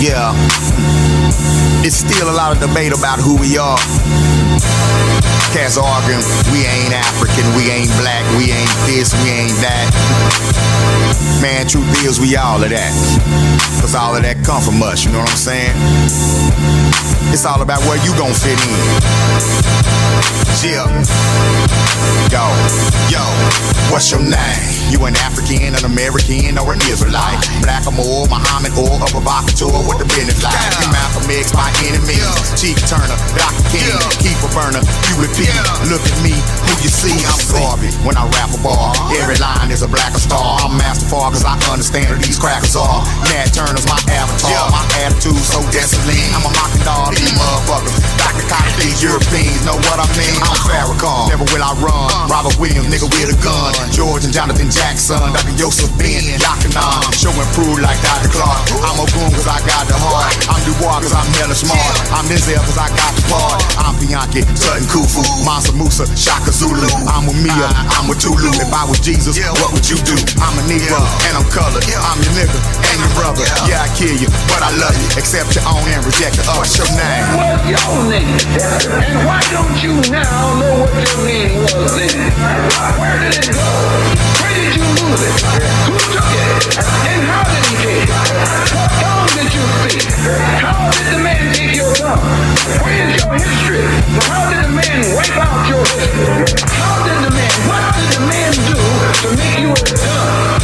Yeah, it's still a lot of debate about who we are. Cats arguing, we ain't African, we ain't black, we ain't this, we ain't that. Man, truth is, we all of that. Cause all of that come from us, you know what I'm saying? It's all about where you gon' fit in. Yeah. Yo, what's your name? You an African, an American, or an Israelite? Black or more, Muhammad, or a provocateur, what the business like? Malcolm X, my enemies. Chief Turner, Dr. King, keep a burner, you repeat. Look at me, who you see? I'm Garvey when I rap a bar. Every line is a blacker star. I'm Masterfar cause I understand who these crackers are. Nat Turner's my avatar. My attitude so desolate. I'm a mocking dog, these motherfuckers. Dr. Cotton, these Europeans know what I mean. I'm Farrakhan, never will I run. Robert Williams, nigga with a gun. George and Jonathan Jackson, Dr. Yosef Ben, Yakanan. Show and prove like Dr. Clark. I'm a goon cause I got the heart. I'm Dubois cause I'm hella smart. I'm Denzel cause I got the part. I'm Bianchi, Sutton Kufu, Mansa Musa, Shaka Zulu. I'm with Mia, I'm with Tulu. If I was Jesus, what would you do? I'm a Negro and I'm colored. I'm your nigga and your brother. Yeah, I kill you, but I love you. Accept your own and reject the other. What's your name? What's your name? And why don't you now know what your name was then? Where did it go? Where did you lose it? Who took it? And how did he take it? What tongue did you speak? How did the man take your tongue? Where is your history? How did the man wipe out your history? What did the man do to make you a tongue?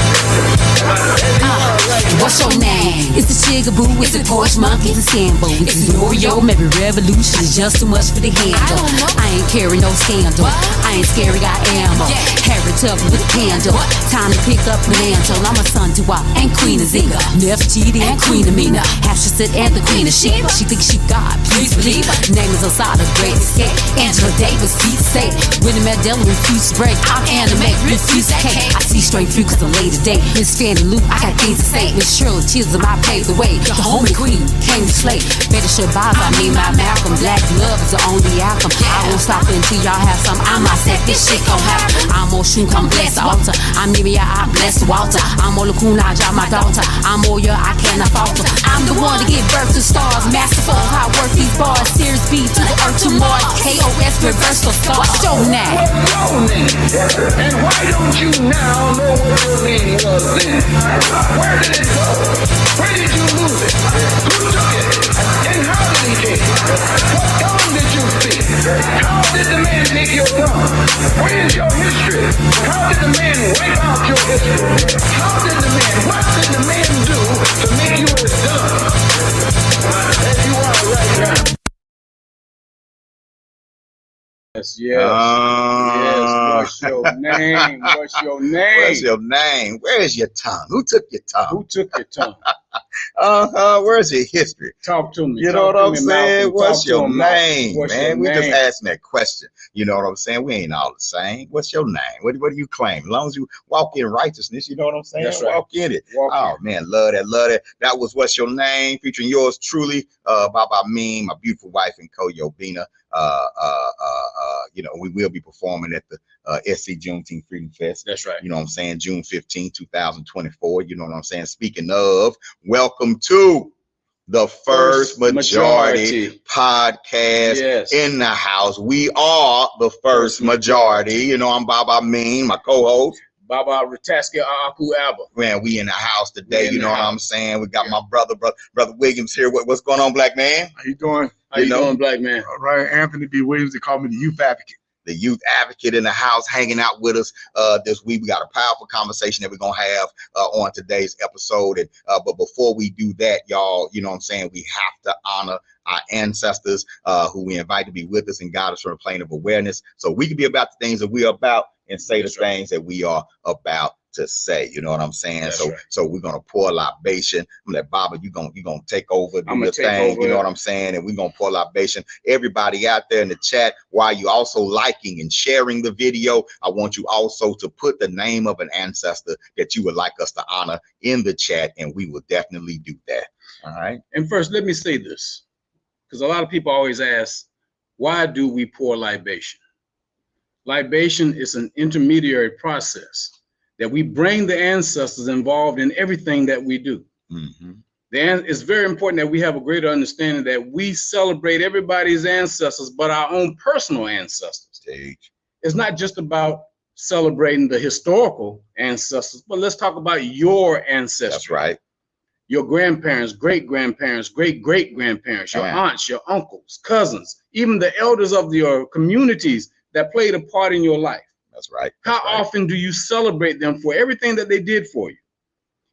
What's your name? It's the Chigaboo, it's the Porsche Monkey, it's the Sambo, it's the Oreo, maybe Revolution is just too much for the handle. I ain't carry no scandal, I ain't scary, got ammo. Harry Tubman with a candle, time to pick up the mantle. I'm a son to and Queen of Zinga, Nefertiti and Queen Amina, Hatshepsut and the Queen of Sheba. She thinks she God, please believe her. Name is Osada, great escape. Angela Davis, feet safe. Winnie Mandela, refuse to break. I'm animate, refuse to cake. I see straight through cause I'm late today. Miss Fanny Lou, I got things to say. Miss Shirley Chisholm, I paved the way. The homie queen came to slay. Better Shabazz, I mean my Malcolm. Black love is the only outcome. I won't stop until y'all have some. I'm myself, this shit gon' happen. I'm on shoe, come bless the altar. I'm Nivea, I bless Walter. I'm on Lacuna, I drop my daughter. I'm Oya, I cannot falter. I'm the one to give birth to stars. Masterful, how I work these bars. Series B to the earth to Mars. KOS, reversal star. What's your name? What's your name? And why don't you now know what your name was then? Where did it go? Where did you lose it? Who took it? And how did he take it? What tongue did you speak? How did the man take your tongue? Where is your history? How did the man wipe out your history? What did the man do to make you a tongue? As you are right now. Yes. What's your name? What's your name? What's your name? Where's your tongue? Who took your tongue? Who took your tongue? Where's your history? Talk to me. You know what I'm saying? What's your name, What's man? your We just name? asking that question. You know what I'm saying? We ain't all the same. What's your name? What do you claim? As long as you walk in righteousness, you know what I'm saying? That's right. Walk in it. Walk in. Man, love that. That was What's Your Name, featuring yours truly, Baba Mean, my beautiful wife, and Koyo Bina. You know, we will be performing at the SC Juneteenth Freedom Fest. That's right. You know what I'm saying? June 15, 2024. You know what I'm saying? Speaking of, welcome to the First Majority podcast in the house. We are the First Majority. You know, I'm Baba Mean, my co-host. Baba Rataski Aku Abba. Man, we in the house today. You know what I'm saying? We got my brother Williams here. What's going on, black man? How you doing? How you doing, black man? All right, Anthony B. Williams. They call me the youth advocate. The youth advocate in the house, hanging out with us this week. We got a powerful conversation that we're gonna have on today's episode. And but before we do that, y'all, you know what I'm saying, we have to honor our ancestors who we invite to be with us and guide us from a plane of awareness, so we can be about the things that we are about and say the things that we are about to say. You know what I'm saying? That's so right. So we're gonna pour libation. I'm gonna let Baba, you gonna take over, do I'm your gonna take thing. over. You know what I'm saying? And we're gonna pour libation. Everybody out there in the chat, while you also liking and sharing the video, I want you also to put the name of an ancestor that you would like us to honor in the chat, and we will definitely do that. All right. And first, let me say this, because a lot of people always ask, why do we pour libation? Libation is an intermediary process that we bring the ancestors involved in everything that we do. Mm-hmm. Then it's very important that we have a greater understanding that we celebrate everybody's ancestors, but our own personal ancestors. It's not just about celebrating the historical ancestors, but let's talk about your ancestry. That's right. Your grandparents, great-grandparents, great-great-grandparents, your aunts, your uncles, cousins, even the elders of your communities that played a part in your life. That's right. How often do you celebrate them for everything that they did for you?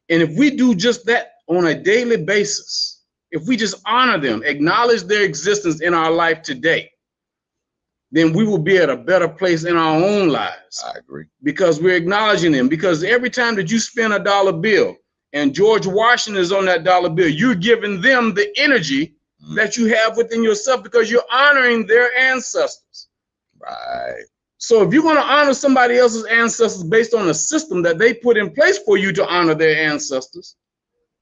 And if we do just that on a daily basis, if we just honor them, acknowledge their existence in our life today, then we will be at a better place in our own lives. I agree. Because we're acknowledging them. Because every time that you spend a dollar bill and George Washington is on that dollar bill, you're giving them the energy that you have within yourself because you're honoring their ancestors. Right. So if you're going to honor somebody else's ancestors based on a system that they put in place for you to honor their ancestors,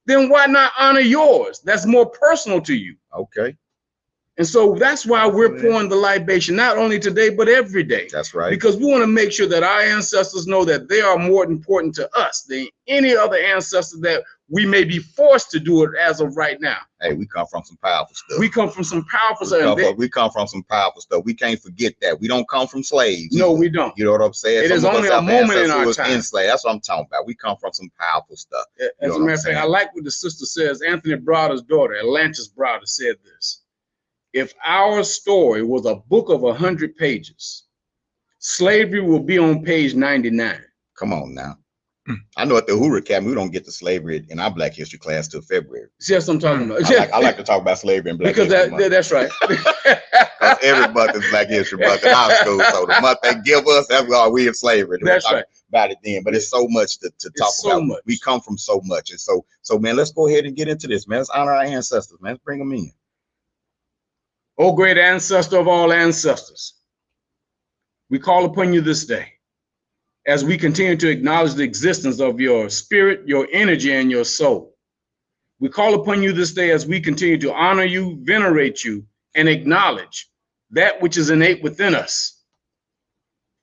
then why not honor yours? That's more personal to you. Okay. And so that's why we're pouring the libation, not only today, but every day. That's right. Because we want to make sure that our ancestors know that they are more important to us than any other ancestor that we may be forced to do it as of right now. Hey, we come from some powerful stuff. We come from some powerful stuff. We come from some powerful stuff. We can't forget that. We don't come from slaves. No, we don't. You know what I'm saying? It is only a moment in our time. Enslaved. That's what I'm talking about. We come from some powerful stuff. As a matter of fact, I like what the sister says. Anthony Browder's daughter, Atlantis Browder, said this. If our story was a book of 100 pages, slavery will be on page 99. Come on now. I know at the Hoover Academy, we don't get to slavery in our Black History class till February. See, that's what I'm talking about. I like to talk about slavery in Black because History that's right. Because every month is Black History month in our school. So the month they give us, that's all we in slavery. That's right. About it then, but it's so much to talk about. Much. We come from so much, and so man, let's go ahead and get into this, man. Let's honor our ancestors, man. Let's bring them in. O great ancestor of all ancestors, we call upon you this day as we continue to acknowledge the existence of your spirit, your energy, and your soul. We call upon you this day as we continue to honor you, venerate you, and acknowledge that which is innate within us,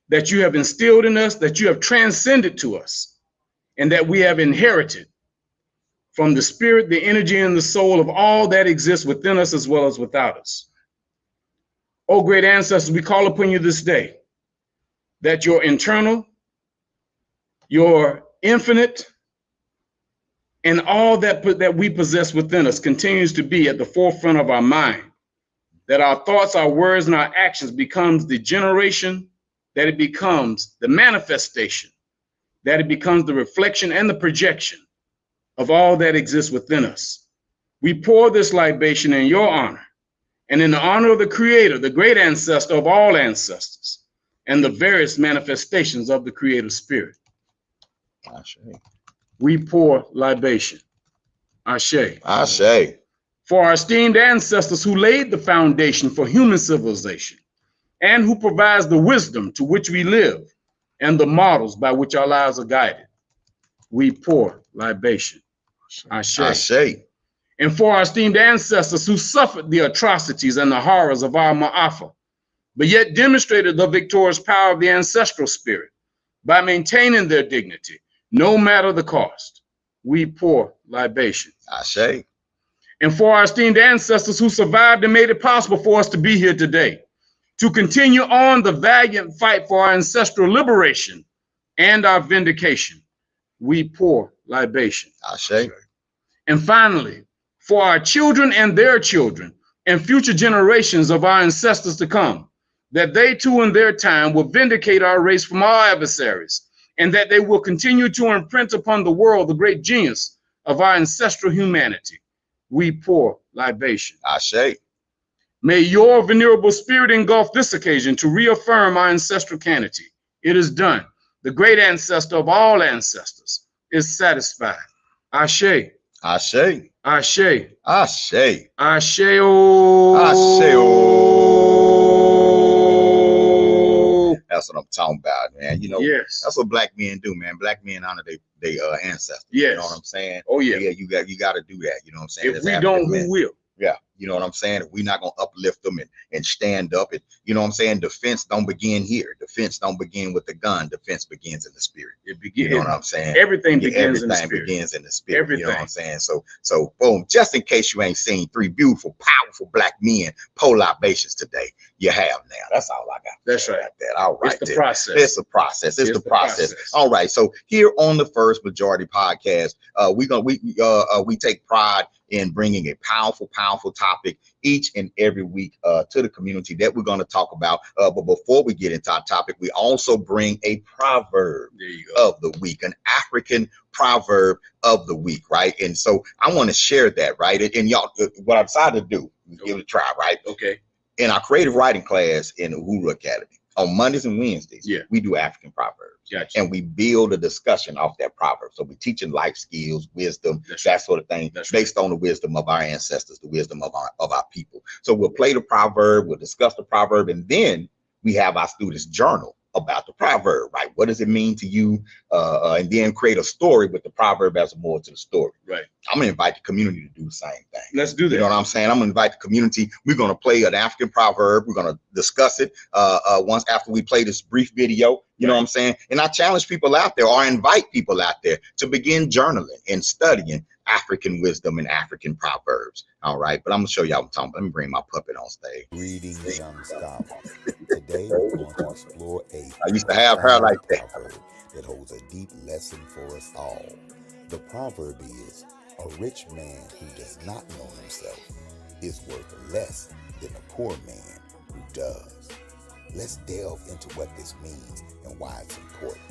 that you have instilled in us, that you have transcended to us, and that we have inherited from the spirit, the energy, and the soul of all that exists within us as well as without us. O great ancestors, we call upon you this day that your internal, your infinite, and all that we possess within us continues to be at the forefront of our mind, that our thoughts, our words, and our actions becomes the generation, that it becomes the manifestation, that it becomes the reflection and the projection of all that exists within us. We pour this libation in your honor and in the honor of the Creator, the great ancestor of all ancestors, and the various manifestations of the Creative Spirit. Ashe. We pour libation. Ashe. Ashe. For our esteemed ancestors who laid the foundation for human civilization and who provides the wisdom to which we live and the models by which our lives are guided, we pour libation. Ashe. Ashe. And for our esteemed ancestors who suffered the atrocities and the horrors of our Ma'afa, but yet demonstrated the victorious power of the ancestral spirit by maintaining their dignity, no matter the cost, we pour libation. Ashe. And for our esteemed ancestors who survived and made it possible for us to be here today, to continue on the valiant fight for our ancestral liberation and our vindication, we pour libation. Ashe. And finally, for our children and their children and future generations of our ancestors to come, that they too in their time will vindicate our race from our adversaries, and that they will continue to imprint upon the world the great genius of our ancestral humanity, we pour libation. Ashe. May your venerable spirit engulf this occasion to reaffirm our ancestral canity. It is done. The great ancestor of all ancestors is satisfied. Ashe. Ashe. Ashe. Ashe. Ashe-o. Ashe-o. That's what I'm talking about, man. You know, yes, that's what Black men do, man. Black men honor their ancestors. Yes. You know what I'm saying? Oh, yeah. Yeah, you got to do that. You know what I'm saying? If we don't, who will? Yeah, you know what I'm saying? We're not gonna uplift them and stand up. And you know what I'm saying? Defense don't begin here. Defense don't begin with the gun. Defense begins in the spirit. It begins. You know what I'm saying? Everything begins in the everything spirit. begins in the spirit. Everything. You know what I'm saying? So boom, just in case you ain't seen 3 beautiful, powerful black men pour libations today, you have now. That's all I got. That's right. About that. All right. It's the process. It's the process. It's the process. All right. So here on the First Majority Podcast, we take pride in bringing a powerful topic each and every week to the community that we're going to talk about. But before we get into our topic, we also bring a proverb of the week, an African proverb of the week, right? And so I want to share that, right? And y'all, what I decided to do, give it a try, right? Okay. In our creative writing class in the Uhuru Academy, on Mondays and Wednesdays, we do African proverbs. Gotcha. And we build a discussion off that proverb. So we're teaching life skills, wisdom, that sort of thing, based on the wisdom of our ancestors, the wisdom of our people. So we'll play the proverb, we'll discuss the proverb, and then we have our students journal about the proverb, right? What does it mean to you? And then create a story with the proverb as a moral to the story. Right. I'm gonna invite the community to do the same thing. Let's do that. You know what I'm saying? I'm gonna invite the community. We're gonna play an African proverb. We're gonna discuss it once after we play this brief video. You know what I'm saying? And I challenge people out there, or invite people out there, to begin journaling and studying African wisdom and African proverbs. All right, but I'm gonna show y'all what I'm talking about. Let me bring my puppet on stage. Greetings, young scholars. Today we're going to explore I used to have her like that. proverb that holds a deep lesson for us all. The proverb is, a rich man who does not know himself is worth less than a poor man who does. Let's delve into what this means and why it's important.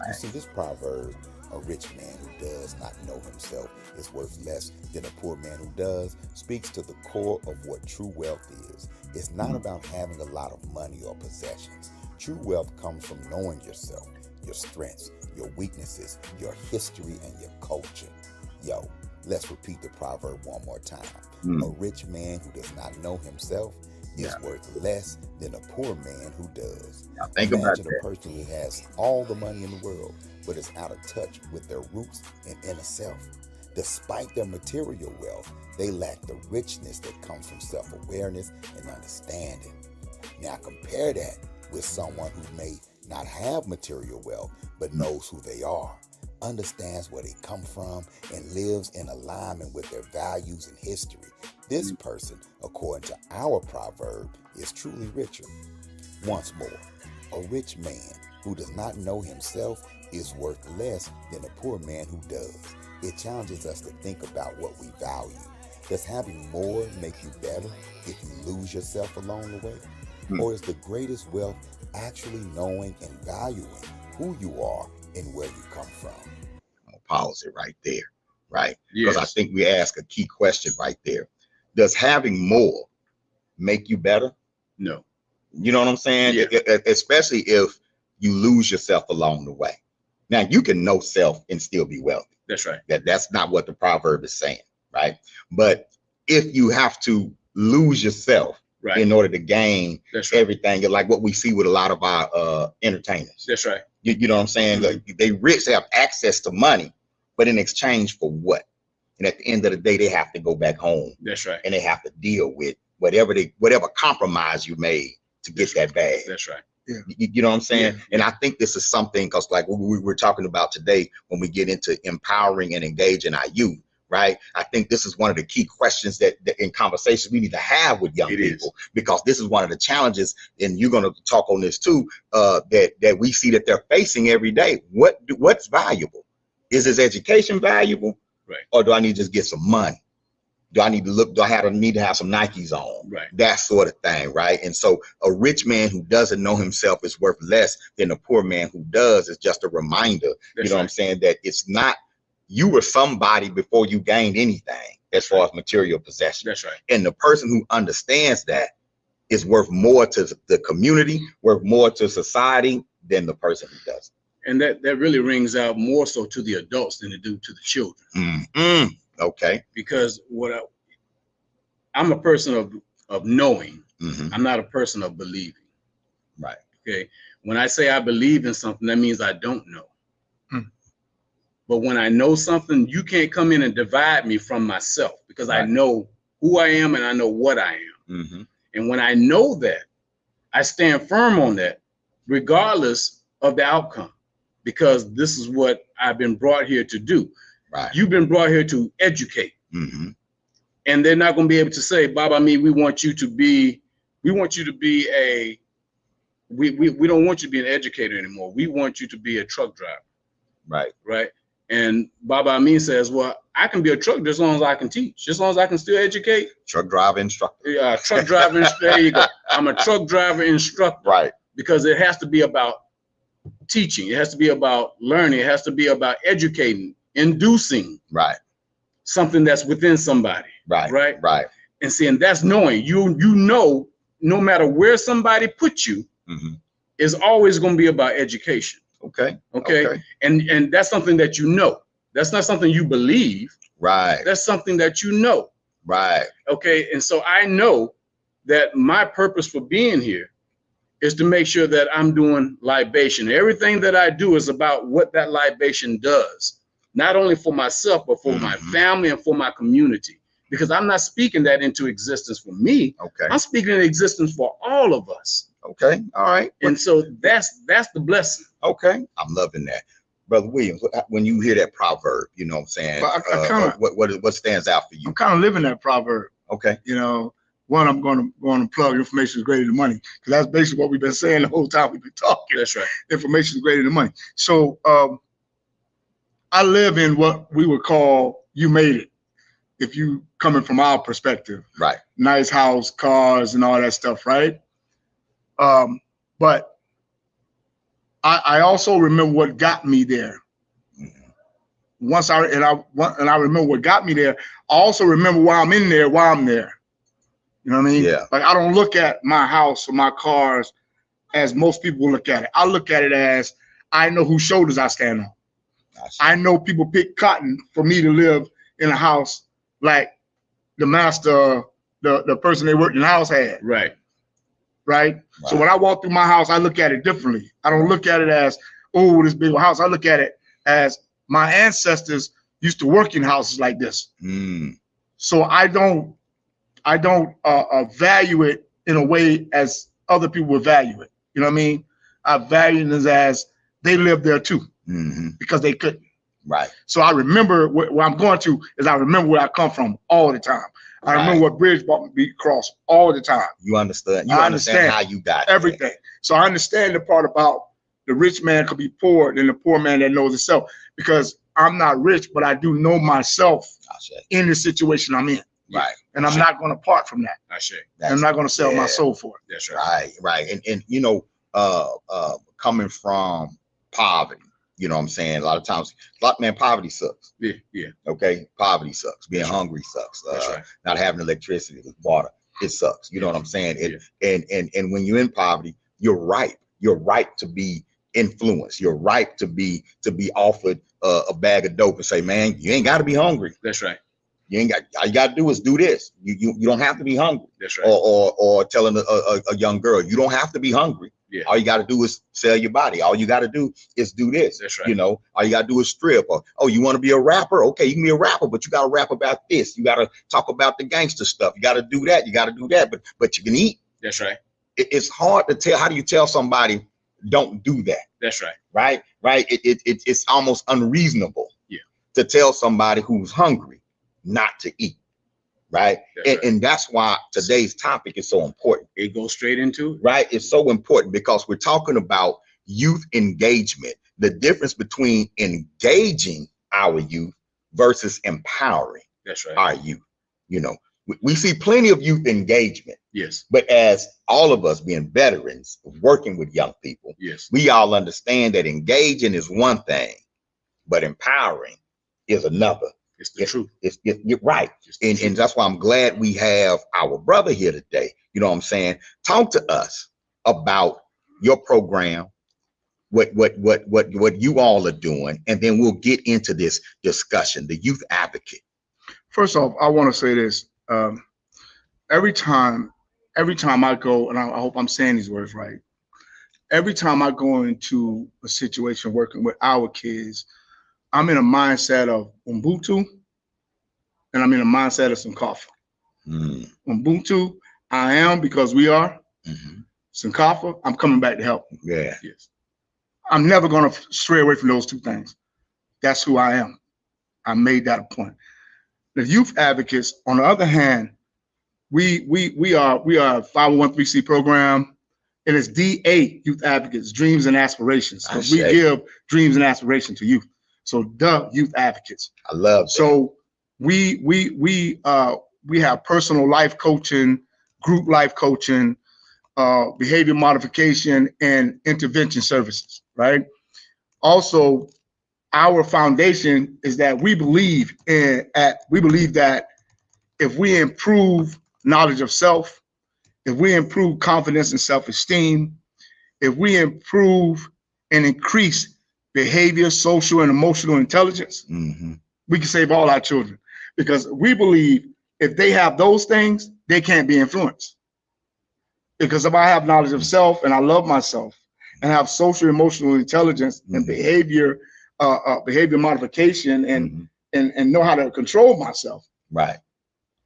You see, this proverb, a rich man who does not know himself is worth less than a poor man who does, speaks to the core of what true wealth is. It's not about having a lot of money or possessions. True wealth comes from knowing yourself, your strengths, your weaknesses, your history, and your culture. Yo, let's repeat the proverb one more time. A rich man who does not know himself is worth less than a poor man who does. Now think about Imagine that. a person who has all the money in the world, but is out of touch with their roots and inner self. Despite their material wealth, they lack the richness that comes from self-awareness and understanding. Now compare that with someone who may not have material wealth, but knows who they are, understands where they come from, and lives in alignment with their values and history. This person, according to our proverb, is truly richer. Once more, a rich man who does not know himself is worth less than a poor man who does. It challenges us to think about what we value. Does having more make you better if you lose yourself along the way? Or is the greatest wealth actually knowing and valuing who you are and where you come from? I'll pause it right there, right? Yes. Because I think we ask a key question right there. Does having more make you better? No. You know what I'm saying? Yeah. Especially if you lose yourself along the way. Now, you can know self and still be wealthy. That's right. That's not what the proverb is saying, right? But if you have to lose yourself Right. in order to gain That's right. everything, like what we see with a lot of our entertainers. That's right. You know what I'm saying? Like, they rich have access to money, but in exchange for what? And at the end of the day, they have to go back home That's right. and they have to deal with whatever compromise you made to get that bag. That's right. You know what I'm saying? Yeah. And I think this is something, because like we were talking about today, when we get into empowering and engaging our youth, right? I think this is one of the key questions that in conversations we need to have with young people, because this is one of the challenges, and you're going to talk on this too, that we see that they're facing every day. What's valuable? Is this education valuable? Right. Or do I need to just get some money? Do I need to look? Do I need to have some Nikes on? Right. That sort of thing, right? And so a rich man who doesn't know himself is worth less than a poor man who does. Is just a reminder, That's you know what I'm saying, that it's not, you were somebody before you gained anything as far as material possession. That's right. And the person who understands that is worth more to the community, worth more to society than the person who doesn't. And that really rings out more so to the adults than it do to the children. Okay. Because I'm a person of knowing. Mhm. I'm not a person of believing. Right. Okay. When I say I believe in something, that means I don't know. But when I know something, you can't come in and divide me from myself, because I know who I am and I know what I am. Mm-hmm. And when I know that, I stand firm on that, regardless of the outcome, because this is what I've been brought here to do. Right. You've been brought here to educate. Mm-hmm. And they're not going to be able to say, Baba, we want you to be a, we don't want you to be an educator anymore. We want you to be a truck driver. Right. Right. And Baba Amin says, well, I can be a truck just as long as I can teach, just as long as I can still educate. Truck driver instructor. Yeah, truck driver instructor. There you go. I'm a truck driver instructor. Right. Because it has to be about teaching. It has to be about learning. It has to be about educating, inducing Right. something that's within somebody. Right. Right. Right. And seeing that's knowing you know, no matter where somebody puts you, Mm-hmm. is always going to be about education. Okay. Okay. And that's something that you know. That's not something you believe. Right. That's something that you know. Right. Okay. And so I know that my purpose for being here is to make sure that I'm doing libation. Everything that I do is about what that libation does, not only for myself, but for my family and for my community. Because I'm not speaking that into existence for me. Okay. I'm speaking in existence for all of us. Okay. All right. And so that's the blessing. Okay. I'm loving that. Brother Williams, when you hear that proverb, you know what I'm saying? Well, I kinda, what stands out for you? I'm kind of living that proverb. Okay. You know, one, I'm going to plug information is greater than money, because that's basically what we've been saying the whole time we've been talking. That's right. Information is greater than money. So I live in what we would call you made it, if you coming from our perspective. Right. Nice house, cars, and all that stuff, right? But I also remember what got me there. Once I remember what got me there, I also remember why I'm in there, why I'm there. You know what I mean? Yeah. Like, I don't look at my house or my cars as most people look at it. I look at it as I know whose shoulders I stand on. I know people pick cotton for me to live in a house like the master, the person they worked in the house had. Right. Right. So when I walk through my house, I look at it differently. I don't look at it as, oh, this big house. I look at it as my ancestors used to work in houses like this. So I don't value it in a way as other people would value it. You know what I mean? I value it as they lived there too, because they couldn't. Right. So I remember where I'm going to is I remember where I come from all the time. I remember what bridge brought me across all the time. You understand? You understand how you got everything. There. So I understand the part about the rich man could be poor than the poor man that knows himself, because I'm not rich, but I do know myself in the situation I'm in. Right. And I'm not going to part from that. I'm not going to sell my soul for it. That's right. Right. And you know, coming from poverty, you know what I'm saying? A lot of times, poverty sucks. Yeah. Okay. Poverty sucks. Being hungry sucks. Not having electricity, water, it sucks. You know what I'm saying? And when you're in poverty, you're ripe. You're ripe to be influenced. You're ripe to be offered a bag of dope and say, man, you ain't got to be hungry. That's right. You ain't got. All you got to do is do this. You don't have to be hungry. That's right. Or telling a young girl, you don't have to be hungry. Yeah. All you got to do is sell your body. All you got to do is do this. That's right. You know, all you got to do is strip. Or, oh, you want to be a rapper? Okay, you can be a rapper, but you got to rap about this. You got to talk about the gangster stuff. You got to do that. You got to do that. But you can eat. That's right. It's hard to tell. How do you tell somebody don't do that? That's right. Right. It's almost unreasonable. Yeah. To tell somebody who's hungry not to eat. Right. And that's why today's topic is so important. It goes straight into it. Right. It's so important because we're talking about youth engagement, the difference between engaging our youth versus empowering our youth. You know, we see plenty of youth engagement. Yes. But as all of us being veterans working with young people, yes, we all understand that engaging is one thing, but empowering is another. It's the truth. You're right. And that's why I'm glad we have our brother here today. You know what I'm saying? Talk to us about your program, what you all are doing, and then we'll get into this discussion, the youth advocate. First off, I want to say this. Every time I go, and I hope I'm saying these words right, every time I go into a situation working with our kids, I'm in a mindset of Ubuntu, and I'm in a mindset of Sankofa. Ubuntu, I am because we are. Sankofa, I'm coming back to help. Yeah. Yes. I'm never going to stray away from those two things. That's who I am. I made that a point. The youth advocates, on the other hand, we are a 501(c) program, and it's DA Youth Advocates, Dreams and Aspirations. So we give dreams and aspirations to youth. So the Youth Advocates. I love that. So we have personal life coaching, group life coaching, behavior modification, and intervention services, right? Also, our foundation is that we believe that if we improve knowledge of self, if we improve confidence and self-esteem, if we improve and increase behavior, social, and emotional intelligence, we can save all our children. Because we believe if they have those things, they can't be influenced. Because if I have knowledge of self and I love myself and have social, emotional intelligence and behavior modification and know how to control myself, right,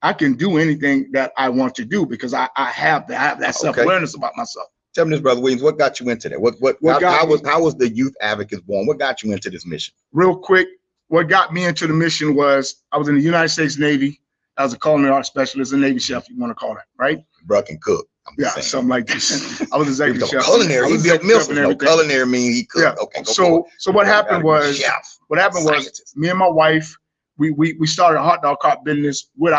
I can do anything that I want to do because I have that self-awareness about myself. Tell me this, Brother Williams, what got you into that? How was the Youth Advocates born? What got you into this mission? Real quick, what got me into the mission was I was in the United States Navy. I was a culinary arts specialist, a Navy chef, you want to call that, right? Bruh can cook. Yeah, something like this. I was executive chef. Culinary, he built meals. No, culinary means he cooked. Yeah. Okay. So what happened was me and my wife, we started a hot dog cart business with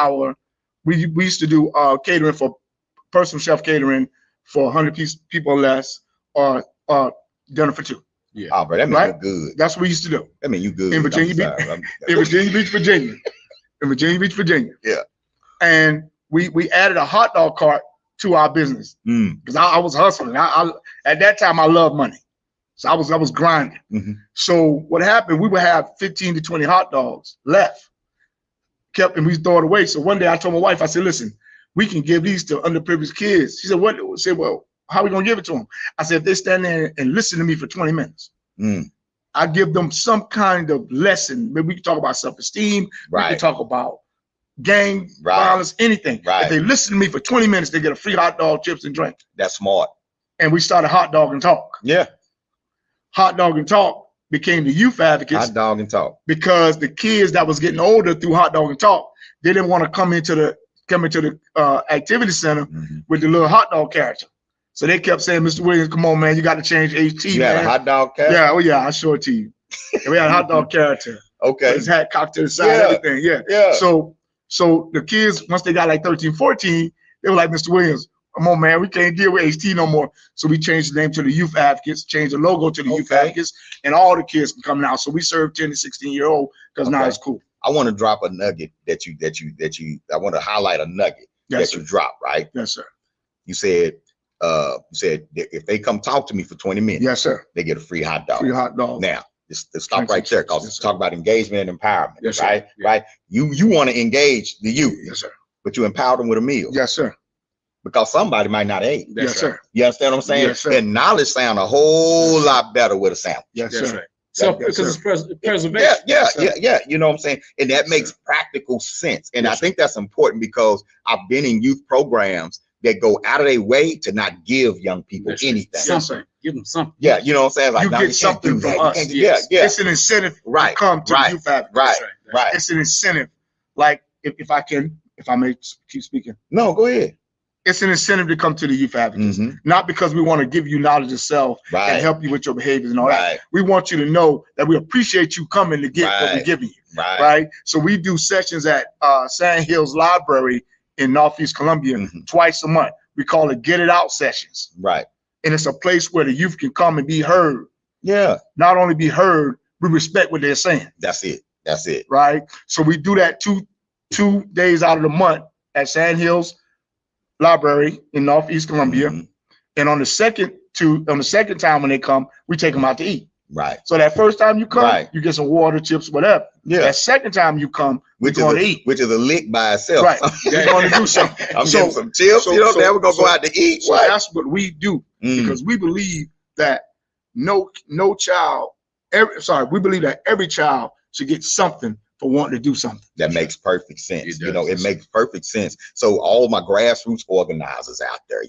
we used to do catering for personal chef catering for 100 people or less, or dinner for two. Yeah. Oh, bro, that means you're good. That's what we used to do. That means you good. In Virginia Beach. In Virginia Beach, Virginia. In Virginia Beach, Virginia. Yeah. And we added a hot dog cart to our business because I was hustling. I at that time I loved money, so I was grinding. So what happened? We would have 15 to 20 hot dogs left, and we throw it away. So one day I told my wife, I said, "Listen, we can give these to underprivileged kids." She said, "What?" I said, "Well, how are we gonna give it to them?" I said, "If they stand there and listen to me for 20 minutes, I give them some kind of lesson. Maybe we can talk about self-esteem. We can talk about gang violence, anything. If they listen to me for 20 minutes, they get a free hot dog, chips, and drink." That's smart. And we started Hot Dog and Talk. Yeah. Hot Dog and Talk became the Youth Advocates. Hot Dog and Talk. Because the kids that was getting older through Hot Dog and Talk, they didn't want to come into the activity center with the little hot dog character. So they kept saying, "Mr. Williams, come on, man, you got to change HT, you man." Had a hot dog character? Yeah, oh yeah, I'll show it to you. We had a hot dog character. Okay. His hat cocked to the side, everything. Yeah. So the kids, once they got like 13, 14, they were like, "Mr. Williams, come on, man, we can't deal with HT no more." So we changed the name to the Youth Advocates, changed the logo to the Youth Advocates, and all the kids can come now. So we serve 10 to 16-year-old because now it's cool. I want to drop a nugget that you I want to highlight a nugget that you dropped, right? Yes, sir. You said if they come talk to me for 20 minutes, yes, sir, they get a free hot dog. Free hot dog. Now, just stop right there, because let's talk about engagement and empowerment, yes, right? Sir. Right? You want to engage the youth, yes, sir, but you empower them with a meal. Yes, sir. Because somebody might not eat. Yes, sir. You understand what I'm saying? Yes, sir. And knowledge sound a whole lot better with a sandwich. Yes, That's sir. right. So because it's preservation. Yeah. You know what I'm saying? And that makes practical sense. And I think that's important because I've been in youth programs that go out of their way to not give young people anything. Something. Give them something. Yeah, you know what I'm saying? Like, you get something from us. Yeah. It's an incentive to come to the Youth Advocates. Right. It's an incentive. Like if I may keep speaking. No, go ahead. It's an incentive to come to the Youth Advocates, not because we want to give you knowledge of self and help you with your behaviors and all that. We want you to know that we appreciate you coming to get what we're giving you. Right. So we do sessions at Sand Hills Library in Northeast Columbia twice a month. We call it Get It Out sessions. Right. And it's a place where the youth can come and be heard. Yeah. Not only be heard, we respect what they're saying. That's it. That's it. Right. So we do that two days out of the month at Sand Hills Library in Northeast Columbia. And on the second time when they come, we take them out to eat. Right. So that first time you come, you get some water, chips, whatever. Yeah. That second time you come, we're going to eat. Which is a lick by itself. Right. We're going to do something. I'm getting some chips. We're going to go out to eat. So that's what we do because we believe that we believe that every child should get something for wanting to do something. That makes perfect sense. It You know, does. it makes perfect sense. So all my grassroots organizers out there,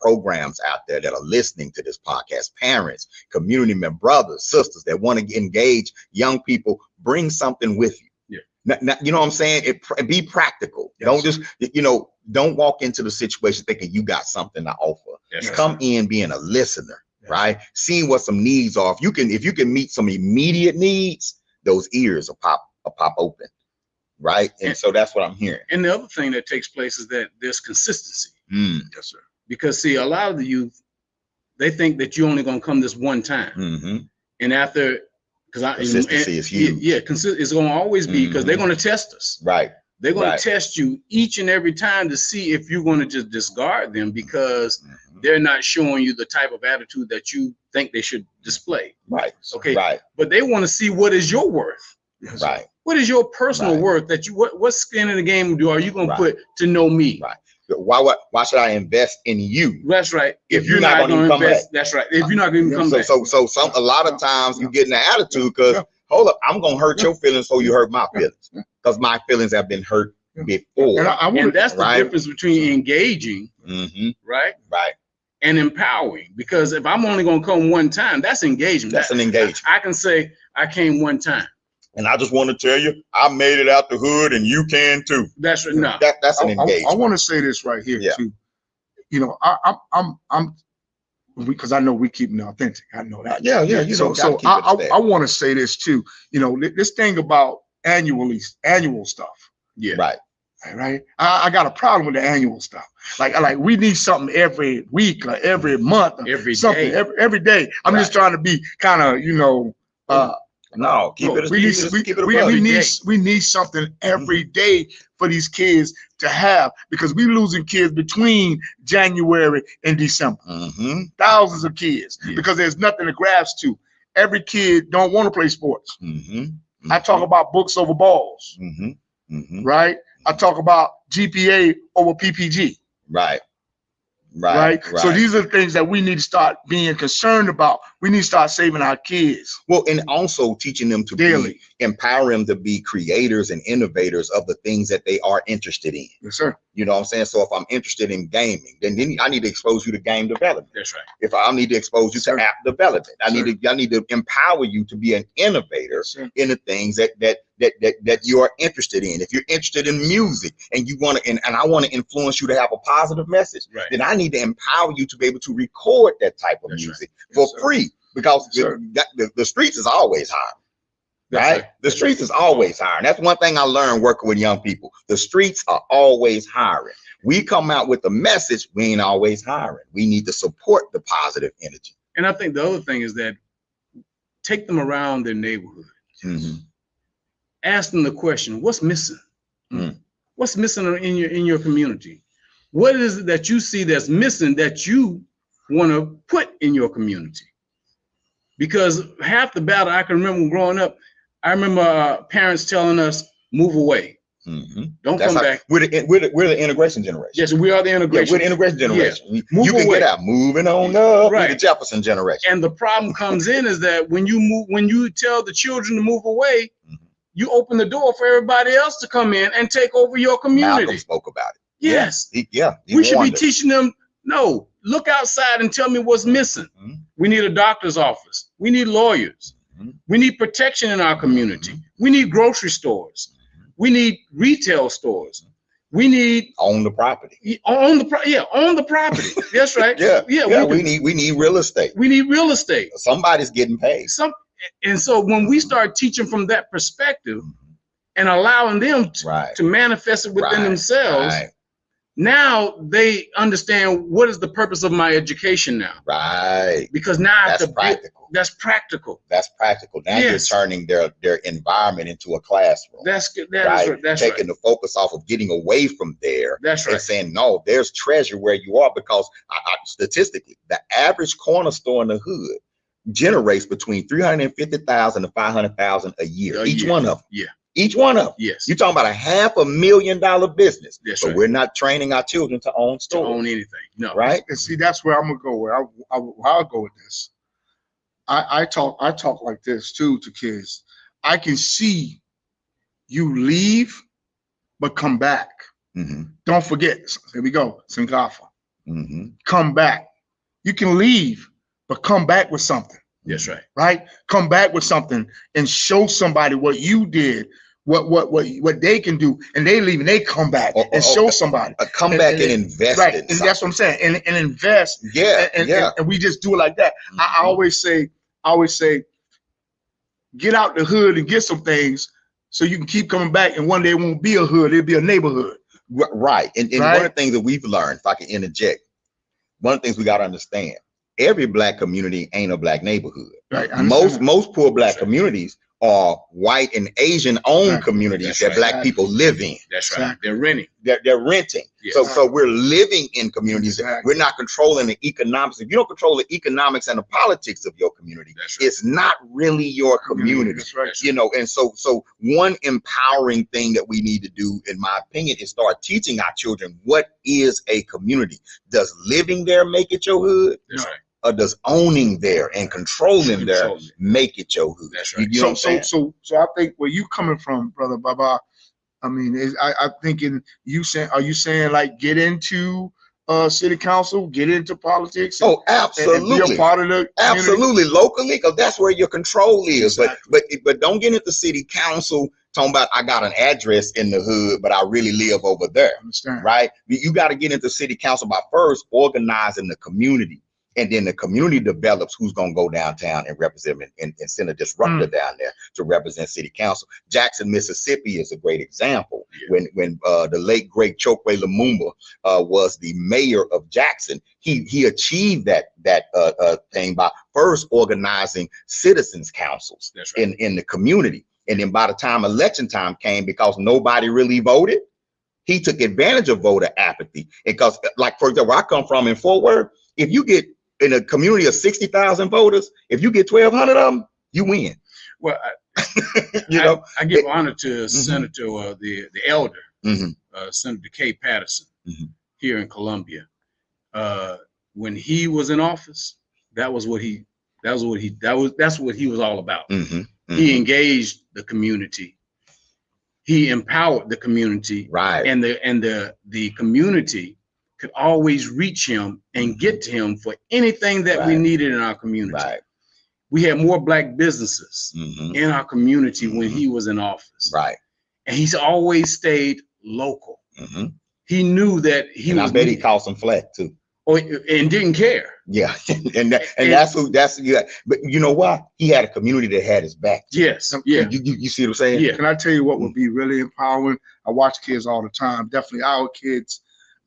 programs out there that are listening to this podcast, parents, community members, brothers, sisters that want to engage young people, bring something with you. Now, you know what I'm saying? Be practical. Yes. Don't just, don't walk into the situation thinking you got something to offer. Yes, Come in being a listener, right? Seeing what some needs are. If you can meet some immediate needs, those ears will pop open, right? And so that's what I'm hearing. And the other thing that takes place is that there's consistency. Mm. Yes, sir. Because see, a lot of the youth, they think that you're only going to come this one time. Mm-hmm. And after, because Consistency is huge. Yeah, it's going to always be, because they're going to test us. Right. They're going Right. to test you each and every time to see if you're going to just discard them because they're not showing you the type of attitude that you think they should display. Right. Okay. Right. But they want to see what is your worth. Yes, Right. What is your personal Right. worth that what skin in the game are you going to put to know me? Right. Why should I invest in you? That's right. If you're not not gonna going to come invest, back. that's right. If you're not going to come back. So a lot of times you get in the attitude because hold up, I'm gonna hurt your feelings so you hurt my feelings. Because my feelings have been hurt before. And I And want that's the Right. difference between engaging, Mm-hmm. right, Right. and empowering. Because if I'm only going to come one time, that's engagement. That's an engagement. I can say I came one time. And I just want to tell you, I made it out the hood and you can too. That's right. No. That's an I engagement. want to say this right here Yeah. too. I'm because I know we keeping it authentic. I know that. Yeah, you So don't gotta keep it I there. want to say this too. This thing about annual stuff. Yeah. Right. Right. I got a problem with the annual stuff. Like we need something every week or every month. Or Every something day. every day. I'm just trying to be kind of No, keep it. we need something every day for these kids to have, because we losing kids between January and December. Mm-hmm. Thousands of kids Yeah. because there's nothing to grasp to. Every kid don't want to play sports. Mm-hmm. I talk about books over balls, Mm-hmm. Mm-hmm. right? I talk about GPA over PPG. Right. Right. So these are the things that we need to start being concerned about. We need to start saving our kids. Well, and also teaching them to Daily. empower them to be creators and innovators of the things that they are interested in. Yes, sir. You know what I'm saying? So if I'm interested in gaming, then I need to expose you to game development. That's right. If I need to expose you Sir. to app development, I Sir. need to empower you to be an innovator Sir. in the things that you are interested in. If you're interested in music and you want to, and I want to influence you to have a positive message, Right. then I need to empower you to be able to record that type of That's right. music Yes, for sir. free, because Yes, sir. the streets is always hiring. That's Right? right. The streets is always hiring. That's one thing I learned working with young people. The streets are always hiring. We come out with the message, we ain't always hiring. We need to support the positive energy. And I think the other thing is that take them around their neighborhood. Mhm. Ask them the question, what's missing? Mm. What's missing in your community? What is it that you see that's missing that you want to put in your community? Because half the battle I can remember growing up, I remember parents telling us, move away. Mhm. Don't That's come how, back. we're the integration generation. Yes, we are the Yeah, integration. we're the integration generation. Move You can away. get out, moving on up. We're the Right. Jefferson generation. And the problem comes in is that when you tell the children to move away, you open the door for everybody else to come in and take over your community. Malcolm spoke about it. Yes. He We should be warned us. teaching them, no, look outside and tell me what's missing. Mhm. We need a doctor's office. We need lawyers. Mhm. We need protection in our community. We need grocery stores. We need retail stores. We need On the property. own the property. That's right. Yeah. Yeah. We need real estate. we need real estate. Somebody's getting paid. And so when we start teaching from that perspective and allowing them Right. to manifest it within Right. themselves, Right. now they understand what is the purpose of my education now. Right. Because now I have That's to practical. that's practical. That's practical. Now Yes. you're turning their environment into a classroom. That's good. right. That's Taking right. the focus off of getting away from there That's and right. saying, no, there's treasure where you are, because statistically, the average corner store in the hood generates between 350,000 to 500,000 a year. A Each year. one of them. Yeah. Each one of them. Yes. You're talking about a $500,000 business. That's but right. we're not training our children to own To stores. own anything. No. Right? And see, that's where I'm gonna go. Where I'll go with this. I talk like this too to kids. I can see you leave, but come back. Mhm. Don't forget. Here we go. Sankafa. Mhm. Come back. You can leave, but come back with something. That's right. Right? Come back with something and show somebody what you did, what they can do, and they leave and they come back and show somebody. Come back and invest right. in And something. that's what I'm saying. And invest. Yeah, And we just do it like that. I always say, get out the hood and get some things so you can keep coming back. And one day it won't be a hood, it'll be a neighborhood. Right. And one of the things that we've learned, if I can interject, one of the things we got to understand, every black community ain't a black neighborhood. Right. Most poor black communities are white and Asian owned communities That's that right. black people live in. That's right. They're renting. They're renting. Yes. So we're living in communities. Exactly. We're not controlling the economics. If you don't control the economics and the politics of your community, That's right. it's not really your community. That's right. You know, and so one empowering thing that we need to do, in my opinion, is start teaching our children what is a community. Does living there make it your hood? That's right. Or does owning there and controlling there make it your hood? That's right. You know what I'm saying? So I think where you coming from, Brother Baba, I mean, I'm thinking are you saying like get into city council, get into politics? Oh, And absolutely. be a part of the community? Absolutely, locally, because that's where your control is. Exactly. But don't get into city council talking about I got an address in the hood, but I really live over there. Understand. Right? You got to get into city council by first organizing the community. And then the community develops who's going to go downtown and represent and send a disruptor down there to represent city council. Jackson, Mississippi is a great example. Yeah. When the late great Chokwe Lumumba was the mayor of Jackson, he achieved that thing by first organizing citizens councils That's right. in the community. And then by the time election time came, because nobody really voted, he took advantage of voter apathy. Because, like, for example, where I come from in Fort Worth, if you get in a community of 60,000 voters, if you get 1,200 of them, you win. Well, You know, I give honor to Senator, the elder, Mhm. Senator Kay Patterson, Mhm. here in Columbia. When he was in office, that's what he was all about. Mhm. He engaged the community. He empowered the community, Right. and the community could always reach him and get to him for anything that we Right. needed in our community. Right. We had more black businesses Mhm. in our community when he was in office. Right. And he's always stayed local. Mhm. He knew that he And was I bet he caught some flack too. and didn't care. Yeah. and that's yeah. But you know what? He had a community that had his back. Yes. Yeah. You see what I'm saying? Yeah. Can I tell you what would be really empowering? I watch kids all the time. Definitely our kids.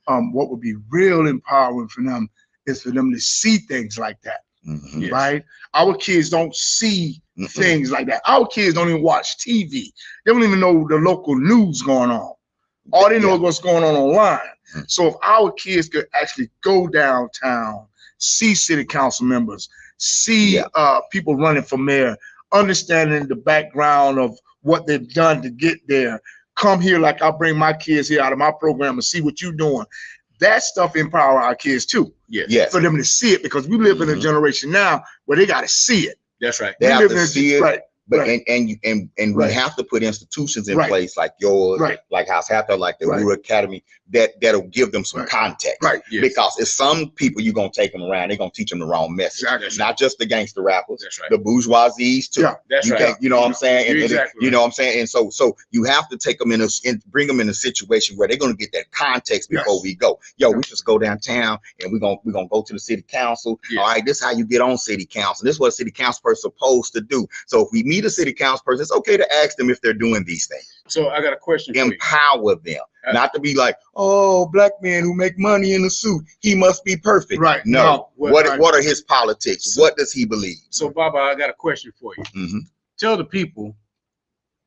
What would be real empowering for them is for them to see things like that. Mhm. Yes. Right? Our kids don't see things like that. Our kids don't even watch TV. They don't even know the local news going on. All they know is what's going on online. So if our kids could actually go downtown, see city council members, see people running for mayor, understanding the background of what they've done to get there, come here like I bring my kids here out of my program and see what you're doing. That stuff empower our kids too. Yes. Yes. For them to see it, because we live in a generation now where they got to see it. That's right. They We have live to in a- see it. right. But Right. and we Right. have to put institutions in Right. place like yours, Right. like House Hathor, like the Right. Rural Academy, that'll give them some Right. context. Right. Yes. Because if some people you're gonna take them around, they're gonna teach them the wrong message. Exactly. Not just the gangster rappers, That's right. the bourgeoisies too. Yeah. That's You right. can't, you know what I'm saying? You're And exactly you know what I'm saying? And so you have to take them and bring them in a situation where they're gonna get that context before Yes. we go. Yo, we just go downtown and we're gonna go to the city council. Yes. All right, this is how you get on city council. This is what a city council person is supposed to do. So if we meet a city council person, it's okay to ask them if they're doing these things. So I got a question for you. Empower them, not to be like, oh, black man who make money in a suit, he must be perfect. Right. No. No. What Right. are his politics? What does he believe? So Baba, I got a question for you. Mhm. Tell the people,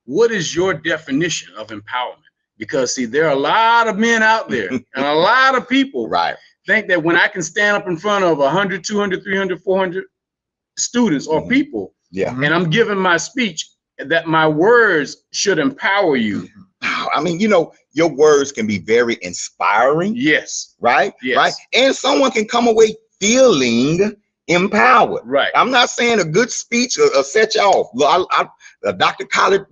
what is your definition of empowerment? Because see, there are a lot of men out there and a lot of people Right. think that when I can stand up in front of 100, 200, 300, 400 students or people, Yeah. and I'm giving my speech, that my words should empower you. I mean, you know, your words can be very inspiring, Yes. right? Yes. Right. And someone can come away feeling empowered. Right. I'm not saying a good speech will set you off. Dr. Khalid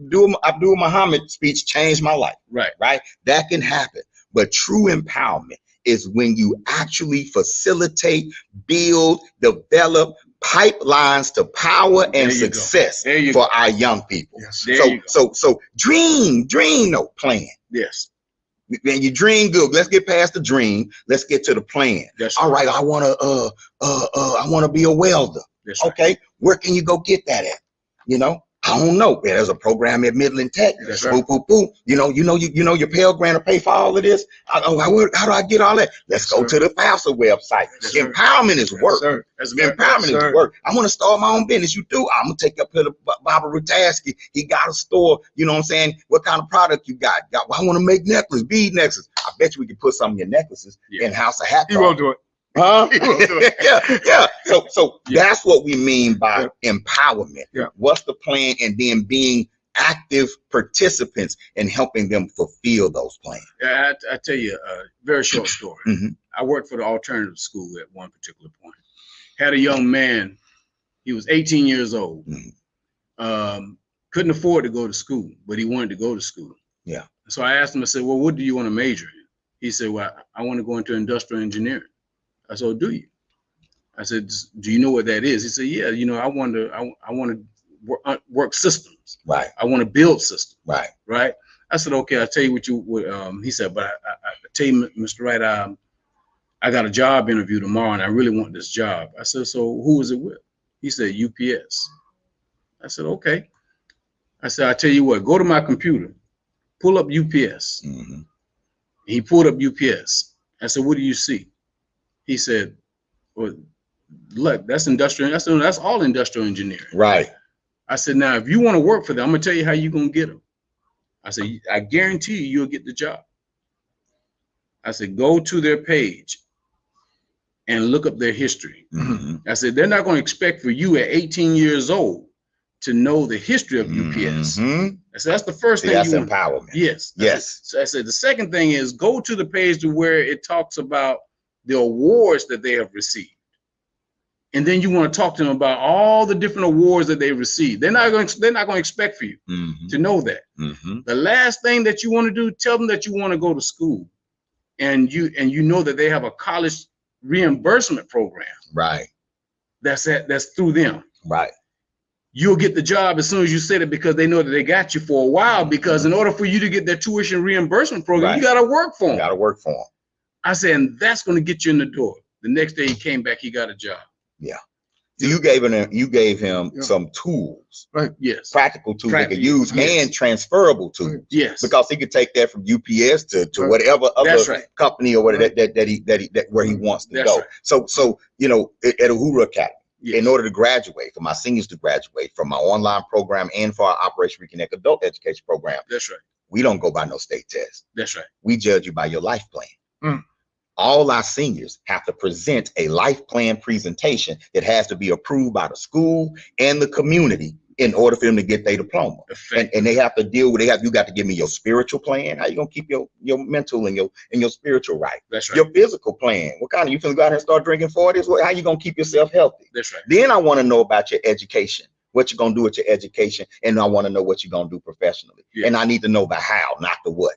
Abdul Muhammad speech changed my life. Right. That can happen. But true empowerment is when you actually facilitate, build, develop pipelines to power and success for our young people. Yes. So dream, no plan. Yes. When you dream good, let's get past the dream. Let's get to the plan. All right. I want to be a welder. Okay. Where can you go get that at? You know, I don't know. There's a program at Midland Tech. Boop, boop, boop. You know, your Pell Grant will pay for all of this. How do I get all that? Let's go to the FAFSA website. Empowerment is work. Empowerment is work. I want to start my own business. You do. I'm gonna take you up to the Baba Rutaski. He got a store. You know what I'm saying? What kind of product you got? I want to make necklaces, bead necklaces. I bet you we can put some of your necklaces in House of Hat. He won't do it. Huh? Yeah. So that's what we mean by empowerment. What's the plan? And then being active participants in helping them fulfill those plans. I tell you a very short story. I worked for the alternative school at one particular point. Had a young man, he was 18 years old. Couldn't afford to go to school, but he wanted to go to school. Yeah. So I asked him, I said, well, what do you want to major in? He said, well, I want to go into industrial engineering. I said, do you? I said, do you know what that is? He said, yeah, you know, I want to work systems. Right. I want to build systems. Right. I said, okay, I'll tell you he said, but I tell you, Mr. Wright, I got a job interview tomorrow and I really want this job. I said, so who is it with? He said, UPS. I said, okay. I said, I tell you what, go to my computer, pull up UPS. He pulled up UPS. I said, what do you see? He said, well, look, that's industrial. That's all industrial engineering. Right. I said, now, if you want to work for them, I'm going to tell you how you're going to get them. I said, I guarantee you'll get the job. I said, go to their page and look up their history. I said, they're not going to expect for you at 18 years old to know the history of UPS. I said, that's the first thing. That's empowerment. Yes. Yes. I said, the second thing is go to the page to where it talks about the awards that they have received. And then you want to talk to them about all the different awards that they received. They're not going to expect for you to know that. The last thing that you want to do, tell them that you want to go to school and you know that they have a college reimbursement program. Right. That's through them. Right. You'll get the job as soon as you said it because they know that they got you for a while, because in order for you to get their tuition reimbursement program, you got to work for them. You got to work for them. I said, and that's going to get you in the door. The next day he came back, he got a job. Yeah. So you gave him some tools, right? Yes. Practical tools he could use and transferable tools. Yes. Because he could take that from UPS to whatever other company or whatever that where he wants to go. Right. So you know, at Uhuru Academy, in order to graduate, for my seniors to graduate from my online program and for our Operation Reconnect adult education program. That's right. We don't go by no state test. That's right. We judge you by your life plan. All our seniors have to present a life plan presentation that has to be approved by the school and the community in order for them to get their diploma. And they have to deal with, you got to give me your spiritual plan. How you gonna keep your mental and your spiritual right? That's right. Your physical plan. What kind of, you finna go out and start drinking 40s? How you gonna keep yourself healthy? That's right. Then I want to know about your education. What you're gonna do with your education, and I want to know what you're gonna do professionally. And I need to know the how, not the what.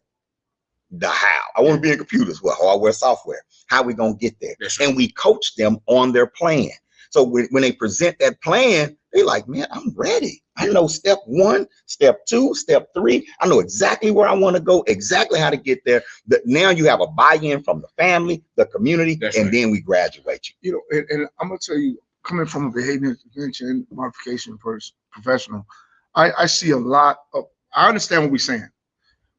The how. I want to be in computers, well, hardware, software. How we gonna get there? Right. And we coach them on their plan. So when they present that plan, they're like, man, I'm ready. I know step 1, step 2, step 3. I know exactly where I want to go, exactly how to get there. Now you have a buy-in from the family, the community, and then we graduate you. You know, and I'm gonna tell you, coming from a behavior intervention modification professional, I see a lot of. I understand what we're saying,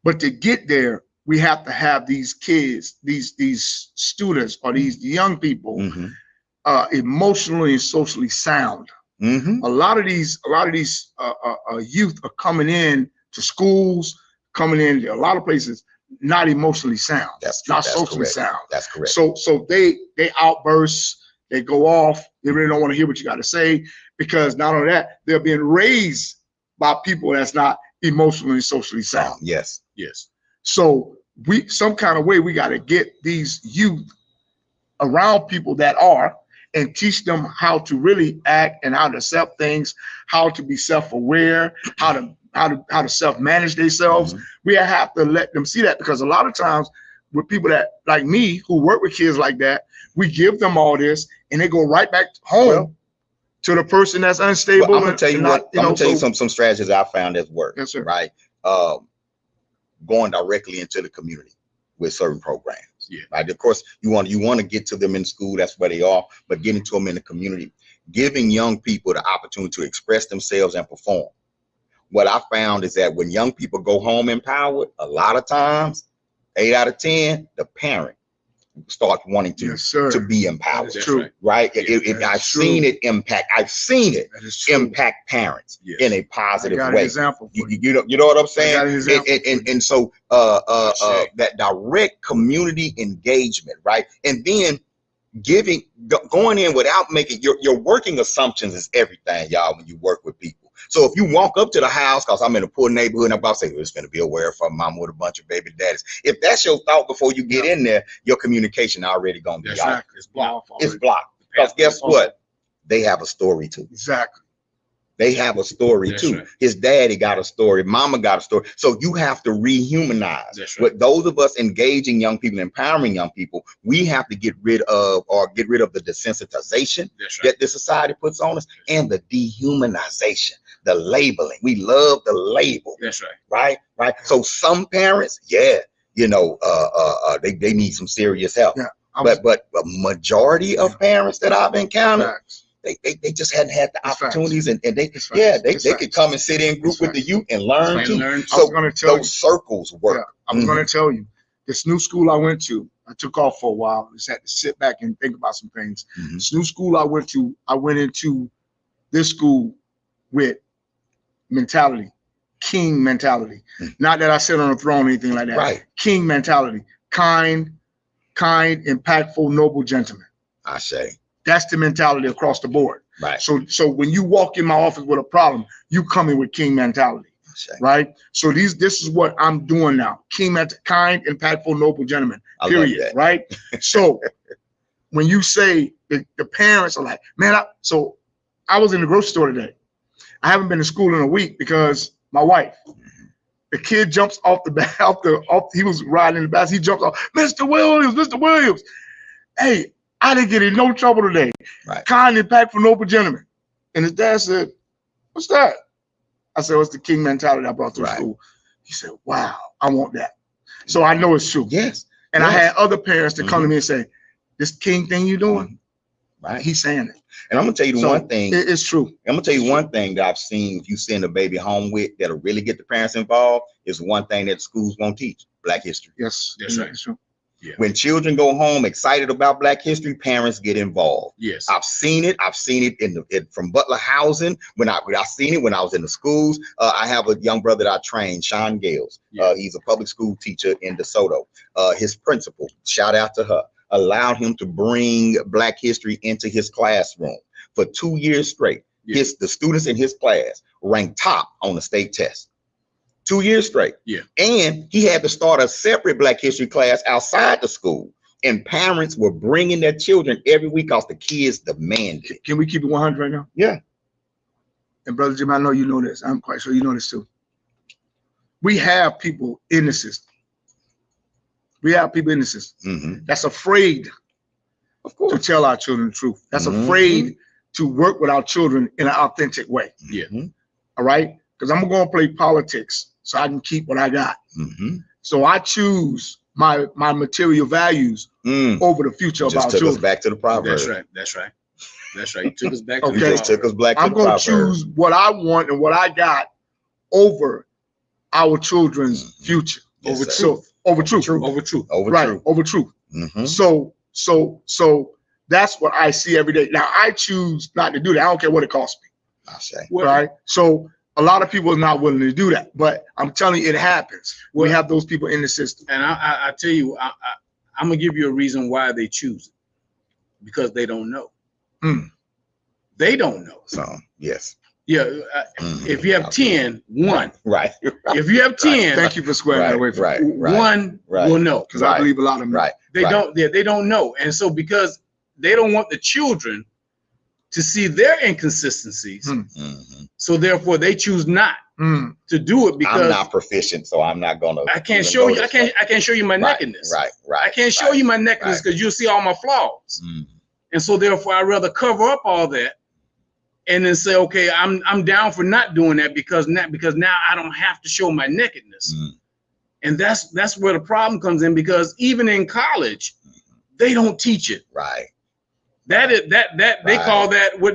but to get there, we have to have these kids, these students, or these young people, emotionally and socially sound. A lot of these youth are coming in to schools, coming in to a lot of places, not emotionally sound. Not socially sound. That's correct. So they outburst, they go off, they really don't want to hear what you got to say, because not only that, they're being raised by people that's not emotionally and socially sound. Yes. So some kind of way we got to get these youth around people that are, and teach them how to really act and how to accept things, how to be self-aware, how to self-manage themselves. We have to let them see that, because a lot of times with people that like me who work with kids like that, we give them all this and they go right back home to the person that's unstable. Well, I'm gonna tell you what. I'm gonna tell you some strategies I found that's work. Yes, sir. Right. Going directly into the community with certain programs. Yeah. Right. Of course, you want to get to them in school. That's where they are. But getting to them in the community, giving young people the opportunity to express themselves and perform. What I found is that when young people go home empowered, a lot of times, 8 out of 10, the parent start wanting to be empowered. That's true. Right. I've seen it impact. I've seen it impact parents in a positive way. Example. You know what I'm saying? And so that direct community engagement, right? And then going in without making your working assumptions is everything, y'all, when you work with people. So if you walk up to the house, because I'm in a poor neighborhood, and I'm about to say, it's going to be aware for mom with a bunch of baby daddies. If that's your thought before you get in there, your communication already going to be out. Right. It's blocked. It's blocked. Because guess what? They have a story too. Exactly. They have a story too. Right. His daddy got a story. Mama got a story. So you have to rehumanize. Right. With those of us engaging young people, empowering young people, we have to get rid of the desensitization that the society puts on us, and the dehumanization, the labeling. We love the label. That's right. Right. So some parents, they need some serious help. Yeah, but a majority of parents that I've encountered, they just hadn't had the opportunities, and they could come and sit in group with the youth and learn too. So those circles work. Yeah, I was going to tell you, this new school I went to, I took off for a while. I just had to sit back and think about some things. This new school I went into this school with mentality, king mentality. Not that I sit on a throne or anything like that. Right. King mentality, kind, impactful, noble gentleman. I say. That's the mentality across the board. Right. So when you walk in my office with a problem, you come in with king mentality. Right. So this is what I'm doing now. Kind, impactful, noble gentleman. Period. Right. So when you say the parents are like, man, so I was in the grocery store today. I haven't been to school in a week because my wife, the kid jumps off the back, he was riding in the back. He jumps off, Mr. Williams. Hey, I didn't get in no trouble today. Right. Kind, impactful, noble gentleman. And his dad said, what's that? I said, what's the king mentality I brought to school? He said, wow, I want that. So I know it's true. Yes. And I had other parents to come to me and say, this king thing you doing? Right. He's saying it. And I'm gonna tell you one thing. It's true. I'm gonna tell you one thing that I've seen. If you send a baby home with that'll really get the parents involved, is one thing that schools won't teach: Black history. Yes, that's right. That's true. Yeah. When children go home excited about Black history, parents get involved. Yes, I've seen it. I've seen it from Butler Housing. When I seen it when I was in the schools. I have a young brother that I trained, Sean Gales. He's a public school teacher in DeSoto. His principal, shout out to her, allowed him to bring Black history into his classroom for 2 years straight. The students in his class ranked top on the state test. 2 years straight. Yeah. And he had to start a separate Black history class outside the school. And parents were bringing their children every week because the kids demanded it. Can we keep it 100 right now? Yeah. And Brother Jim, I know you know this. I'm quite sure you know this too. We have people in the system. That's afraid to tell our children the truth. That's afraid to work with our children in an authentic way. Yeah. All right? Because I'm going to play politics so I can keep what I got. So I choose my material values over the future of our children. Us back to the Proverbs. That's right. You took us back to the Proverbs. Took us back to I'm going to choose what I want and what I got over our children's future. Over truth. Over truth. So that's what I see every day. Now I choose not to do that. I don't care what it costs me. I say. Right. So a lot of people are not willing to do that, but I'm telling you, it happens. We have those people in the system. And I tell you, I'm gonna give you a reason why they choose it, because they don't know. They don't know. So yes. Yeah. If you have 10, one. Right. If you have 10, thank you for squaring that away from one will know. Because I believe a lot of them. They don't know. And so because the children to see their inconsistencies. So therefore they choose not to do it because I'm not proficient, so I'm not gonna. I can't show you. I can't show you my nakedness. Right. I can't show you my nakedness because you'll see all my flaws. And so therefore, I'd rather cover up all that and then say, okay, I'm down for not doing that because now I don't have to show my nakedness. And that's where the problem comes in, because even in college, they don't teach it. Right. They call that what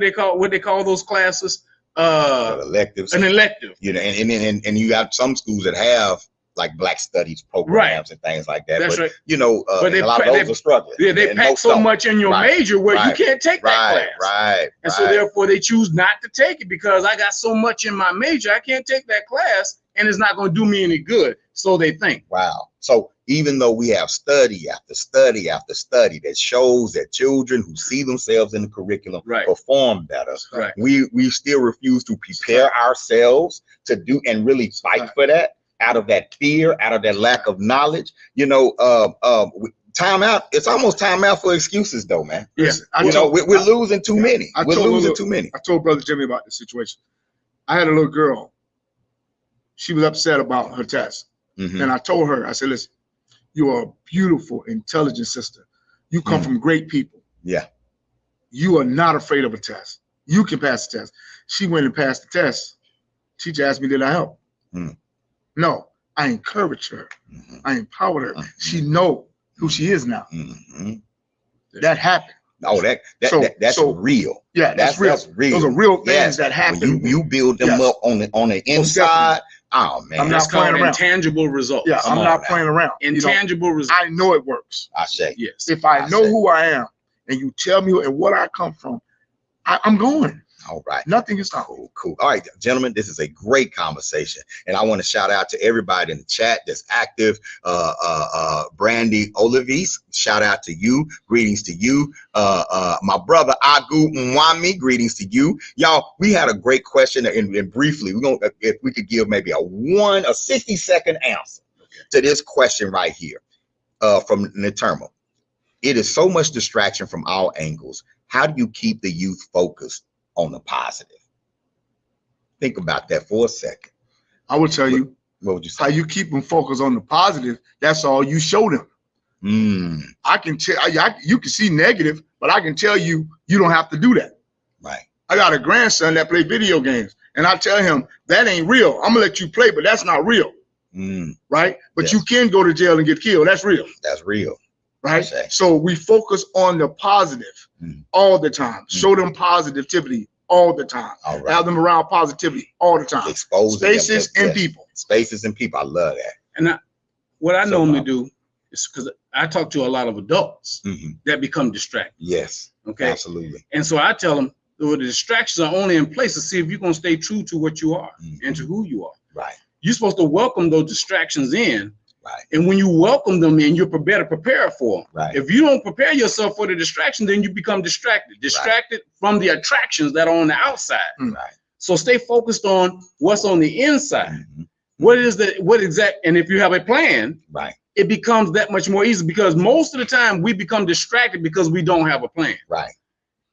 they call those classes electives. An elective. You know, and you got some schools that have like Black Studies programs and things like that. That's but right. You know, but a lot of those are struggling. Yeah, they pack so much in your major where you can't take that class. Right. And so therefore they choose not to take it because I got so much in my major, I can't take that class and it's not going to do me any good. So they think. Wow. So even though we have study after study after study that shows that children who see themselves in the curriculum perform better, we still refuse to prepare ourselves to do and really fight for that out of that fear, out of that lack of knowledge. You know, time out. It's almost time out for excuses, though, man. Yeah, we're losing too many. We're losing too many. I told Brother Jimmy about the situation. I had a little girl. She was upset about her test. And I told her, I said, listen, you are a beautiful, intelligent sister. You come from great people. Yeah. You are not afraid of a test. You can pass the test. She went and passed the test. Teacher asked me, did I help? No, I encouraged her. I empowered her. She know who she is now. That happened. Oh, that's real. Yeah, that's real. Those are real things that happen. When you build them up on the inside. Oh man, that's called intangible results. Yeah, I'm not playing around. Intangible results. I know it works. I say yes. If I know who I am and you tell me and what I come from, I'm going. All right. Nothing is stopping. Cool. All right, gentlemen, this is a great conversation. And I want to shout out to everybody in the chat that's active. Brandy Olivis, shout out to you. Greetings to you. My brother Agu Mwami, greetings to you. Y'all, we had a great question, and briefly, we're gonna if we could give maybe a 60-second answer to this question right here from Neterma. It is so much distraction from all angles. How do you keep the youth focused on the positive? Think about that for a second. I will tell you. What would you say? How you keep them focused on the positive. That's all you show them. I can tell you can see negative, but I can tell you don't have to do that. Right. I got a grandson that plays video games, and I tell him that ain't real. I'm gonna let you play, but that's not real. Right. But you can go to jail and get killed. That's real. That's real. Right. So we focus on the positive all the time. Show them positivity all the time. Have them around positivity all the time. Expose spaces and people. Spaces and people. I love that. And what I normally do is, because I talk to a lot of adults that become distracted. Yes. Okay. Absolutely. And so I tell them the distractions are only in place to see if you're going to stay true to what you are and to who you are. Right. You're supposed to welcome those distractions in. Right. And when you welcome them in, you're better prepared for them. Right. If you don't prepare yourself for the distraction, then you become distracted from the attractions that are on the outside. Right. So stay focused on what's on the inside. And if you have a plan, it becomes that much more easy, because most of the time we become distracted because we don't have a plan. Right.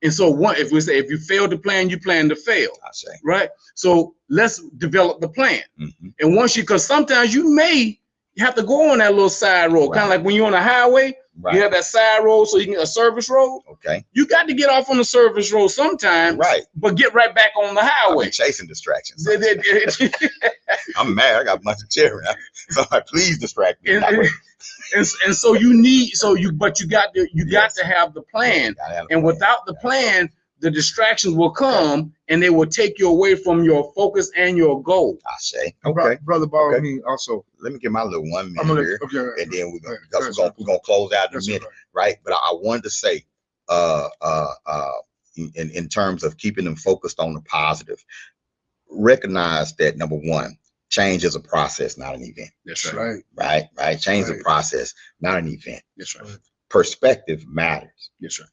And so if you fail to plan, you plan to fail. I say. Right. So let's develop the plan. And because sometimes you may have to go on that little side road, kind of like when you're on a highway, you have that side road, so you can get a service road. Okay. You got to get off on the service road sometimes, but get right back on the highway. Chasing distractions. I'm mad. I got a bunch of children. So please distract me. And so you got to have the plan. And without the plan, the distractions will come and they will take you away from your focus and your goal. I say. Okay. Brother borrow me also. Let me get my little 1 minute here. And then we're gonna close out in a minute, right? But I wanted to say in terms of keeping them focused on the positive, recognize that number one, change is a process, not an event. That's right. Right. Change is a process, not an event. That's right. Perspective matters. That's right.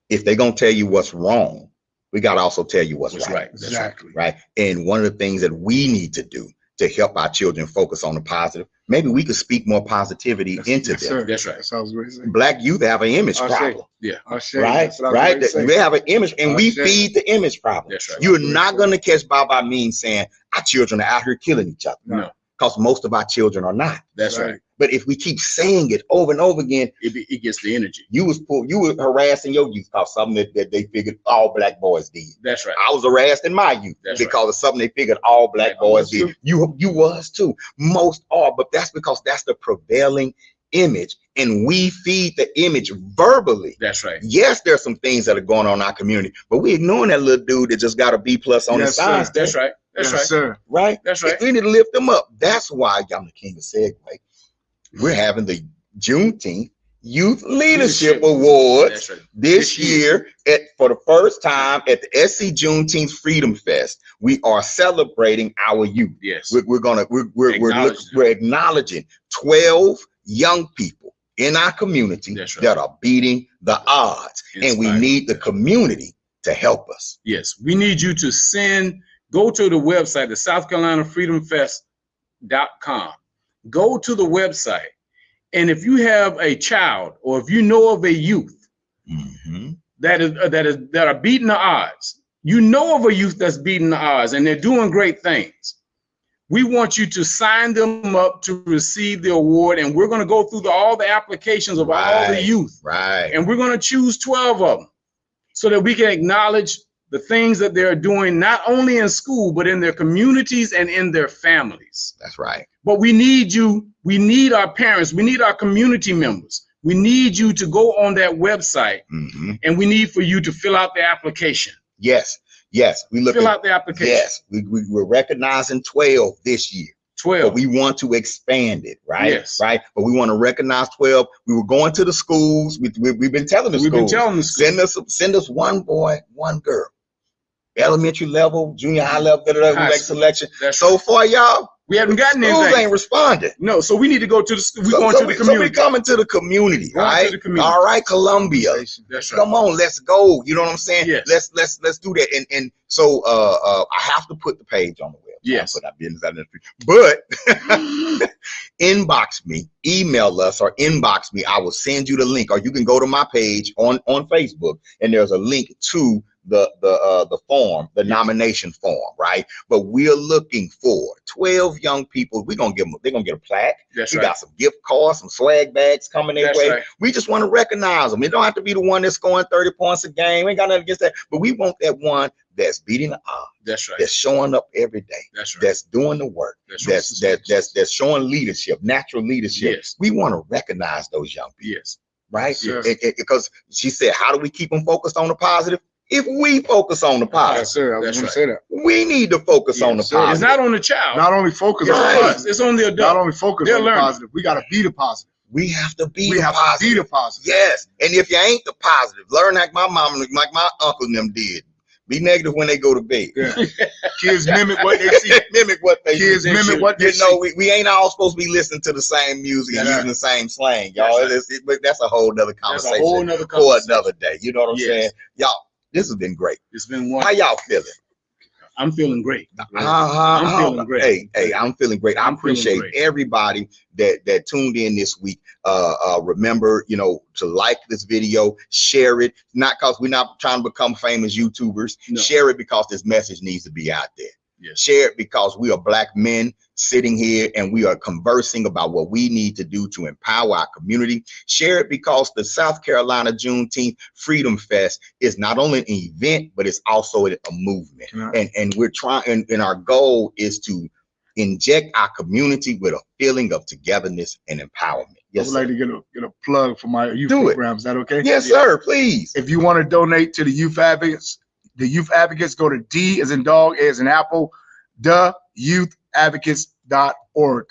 If they're gonna tell you what's wrong, we gotta also tell you what's right. Exactly. Right. And one of the things that we need to do to help our children focus on the positive, maybe we could speak more positivity into Yes, them. sir. That's right. That's what I was going to say. Black youth have an image I'll say. problem, Yeah. right? Right? They have an image, and we feed the image problem. That's right. You're not going to catch Baba Mean saying our children are out here killing each other. No. Because most of our children are not. That's right. But if we keep saying it over and over again, It gets the energy. you were harassing your youth because something that they figured all black boys did. That's right. I was harassed in my youth That's because of something they figured all black boys did. You was too. Most are, but that's because that's the prevailing image, and we feed the image verbally. That's right. Yes, there's some things that are going on in our community, but we ignoring that little dude that just got a B+ on his science. That's right. That's Yes, right. sir. Right? That's right. We need to lift them up. That's why I'm the king of segue. We're having the Juneteenth Youth Leadership Awards That's right. this year for the first time at the SC Juneteenth Freedom Fest. We are celebrating our youth. Yes. We're acknowledging 12 young people in our community That's right. that are beating the odds, and we Inspired. need the community to help us. Yes. We need you to go to the website, the South Carolina FreedomFest.com. Go to the website. And if you have a child, or if you know of a youth that are beating the odds, you know of a youth that's beating the odds and they're doing great things, we want you to sign them up to receive the award. And we're going to go through all the applications of all the youth. Right. And we're going to choose 12 of them so that we can acknowledge the things that they're doing, not only in school, but in their communities and in their families. That's right. But we need you. We need our parents. We need our community members. We need you to go on that website, and we need for you to fill out the application. Yes. We Fill out the application. Yes, we're recognizing 12 this year. 12. But we want to expand it, right? Yes. Right. But we want to recognize 12. We were going to the schools. We've been telling the schools. Send us one boy, one girl. Elementary level, junior high level, next selection. So far, y'all, we haven't gotten schools anything. ain't responded. No, so we need to go to the school. We're going to the So we community. coming to the community, right? All right, Columbia. That's right. Come on, let's go. You know what I'm saying? Yes. Let's do that. And so I have to put the page on the website. Yes. Put our business out in the street. But inbox me, email us, or inbox me. I will send you the link, or you can go to my page on Facebook, and there's a link to the form, the nomination form, right? But we're looking for 12 young people. They're gonna get a plaque. That's We right. got some gift cards, some swag bags coming their That's way. right. We just want to recognize them. It don't have to be the one that's scoring 30 points a game. We ain't got nothing against that. But we want that one that's beating the odds. That's right. That's showing up every day. That's right. That's doing the work. That's showing leadership, natural leadership. Yes. We want to recognize those young people. Yes. Right? Yes. Because she said, how do we keep them focused on the positive? If we focus on the positive, Yes, sir. I was That's going right. to say that. we need to focus on the Yes, sir. positive. It's not on the child. Not only focus Yes. on the It's positive. it's on the adult. Not only focus They're on the learning. positive. We got to be the positive. We have to be We the have to positive. be the positive. Yes. And if you ain't the positive, learn like my mom, like my uncle and them did. Be negative when they go to bed. Yeah. Kids mimic what they see. Mimic what they Kids see. mimic what they You know, see. we ain't all supposed to be listening to the same music and Yeah. using the same slang, y'all. That's But that's a whole nother That's conversation a whole nother for conversation. another day. You know what I'm Yes. saying? Y'all, this has been great. It's been How one. y'all feeling? I'm feeling great. I'm feeling great. Hey, I'm feeling great. I I'm feeling appreciate great. everybody that tuned in this week. Remember, to like this video, share it. Not because we're not trying to become famous YouTubers. No. Share it because this message needs to be out there. Yes. Share it because we are Black men sitting here and we are conversing about what we need to do to empower our community. Share it because the South Carolina Juneteenth Freedom Fest is not only an event, but it's also a movement. Yeah. And we're trying, and our goal is to inject our community with a feeling of togetherness and empowerment. I Yes, would like sir. to get a plug for my youth Do it. program. Is that okay? Yes, sir. Please. If you want to donate to the Youth Advocates, go to D as in dog, A as in apple, theyouthadvocates.org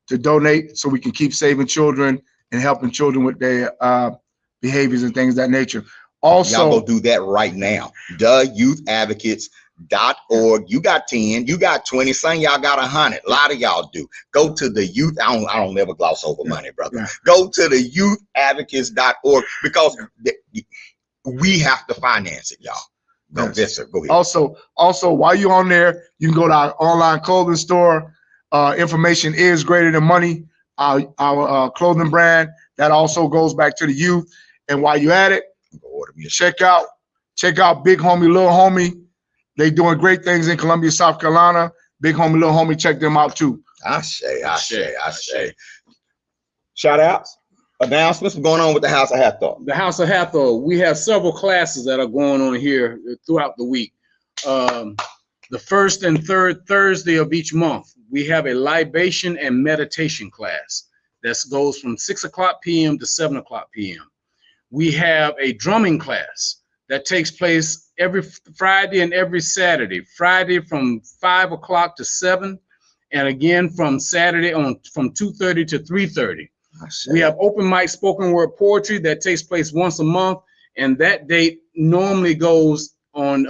to donate so we can keep saving children and helping children with their behaviors and things of that nature. Also, Y'all go do that right now. Theyouthadvocates.org. You got 10, you got 20, some of y'all got 100. A lot of y'all do. Go to the youth. I don't never gloss over money, brother. Yeah. Go to the youthadvocates.org because we have to finance it, y'all. Go, Yes. yes, sir. Go ahead. Also, while you're on there, you can go to our online clothing store. Information is greater than money. Our clothing brand that also goes back to the youth. And while you're at it, check out Big Homie, Little Homie. They doing great things in Columbia, South Carolina. Big Homie, Little Homie, check them out too. Ashe. Shout outs, announcements going on with the House of Hathor. The House of Hathor, we have several classes that are going on here throughout the week. The first and third Thursday of each month, we have a libation and meditation class that goes from 6 o'clock p.m. to 7 o'clock p.m. We have a drumming class that takes place every Friday and every Saturday. Friday from 5 o'clock to 7, and again from Saturday from 2:30 to 3:30. We have open mic spoken word poetry that takes place once a month, and that date normally goes on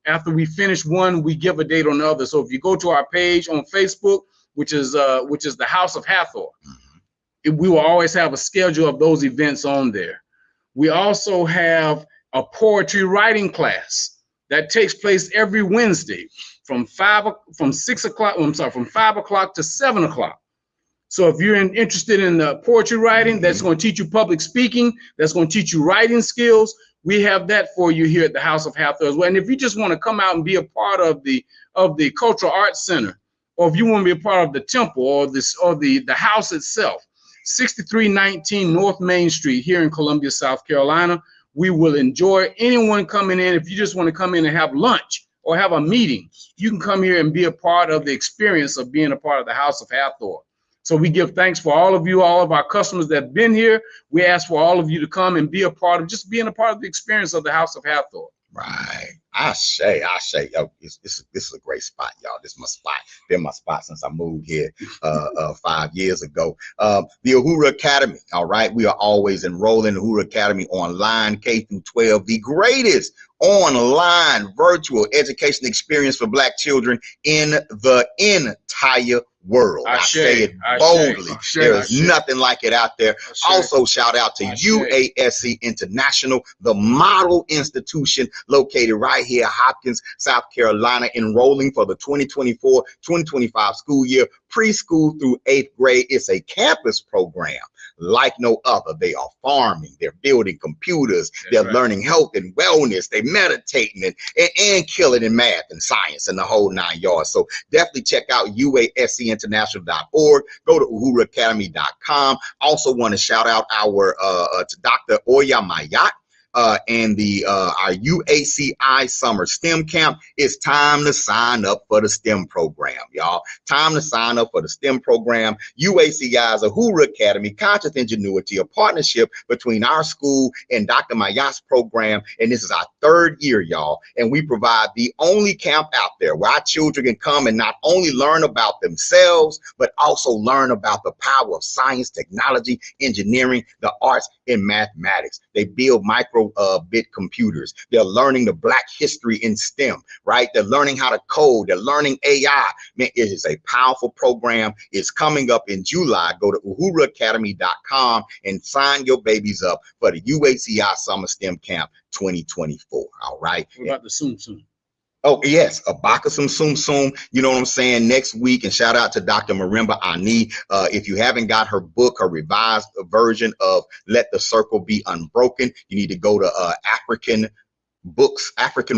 after we finish one, we give a date on the other. So if you go to our page on Facebook, which is the House of Hathor, we will always have a schedule of those events on there. We also have a poetry writing class that takes place every Wednesday from 5 o'clock to 7 o'clock. So if you're interested in poetry writing, that's going to teach you public speaking, that's going to teach you writing skills. We have that for you here at the House of Hathor as well. And if you just want to come out and be a part of the Cultural Arts Center, or if you want to be a part of the temple or the house itself, 6319 North Main Street here in Columbia, South Carolina. We will enjoy anyone coming in. If you just want to come in and have lunch or have a meeting, you can come here and be a part of the experience of being a part of the House of Hathor. So we give thanks for all of you, all of our customers that have been here. We ask for all of you to come and be a part of being a part of the experience of the House of Hathor. Right. Ashe. Yo, this is a great spot, y'all. This is my spot. Been my spot since I moved here 5 years ago. The Uhuru Academy. All right. We are always enrolling in Uhuru Academy online, K through 12, the greatest online virtual education experience for Black children in the entire world. I say it boldly. There is nothing like it out there. Also, shout out to UASC International, the model institution located right here, Hopkins, South Carolina, enrolling for the 2024-2025 school year, preschool through 8th grade. It's a campus program like no other. They are farming, they're building computers, they're learning health and wellness, they meditating and killing in math and science and the whole 9 yards. So definitely check out UASCinternational.org. Go to uhuruacademy.com. Also want to shout out our to Dr. Oya Mayat. And our UACI Summer STEM Camp. It's time to sign up for the STEM program, y'all. Time to sign up for the STEM program. UACI's Uhuru Academy, Conscious Ingenuity, a partnership between our school and Dr. Mayat's program. And this is our 3rd year, y'all. And we provide the only camp out there where our children can come and not only learn about themselves, but also learn about the power of science, technology, engineering, the arts, and mathematics. They build micro-bit computers. They're learning the Black history in STEM, right? They're learning how to code. They're learning AI. Man, it is a powerful program. It's coming up in July. Go to uhuruacademy.com and sign your babies up for the UACI Summer STEM Camp 2024. All right. What about the Tsum Tsum? Oh, yes, Abakasum Tsum Tsum, you know what I'm saying, next week. And shout out to Dr. Marimba Ani. If you haven't got her book, her revised version of Let the Circle Be Unbroken, you need to go to African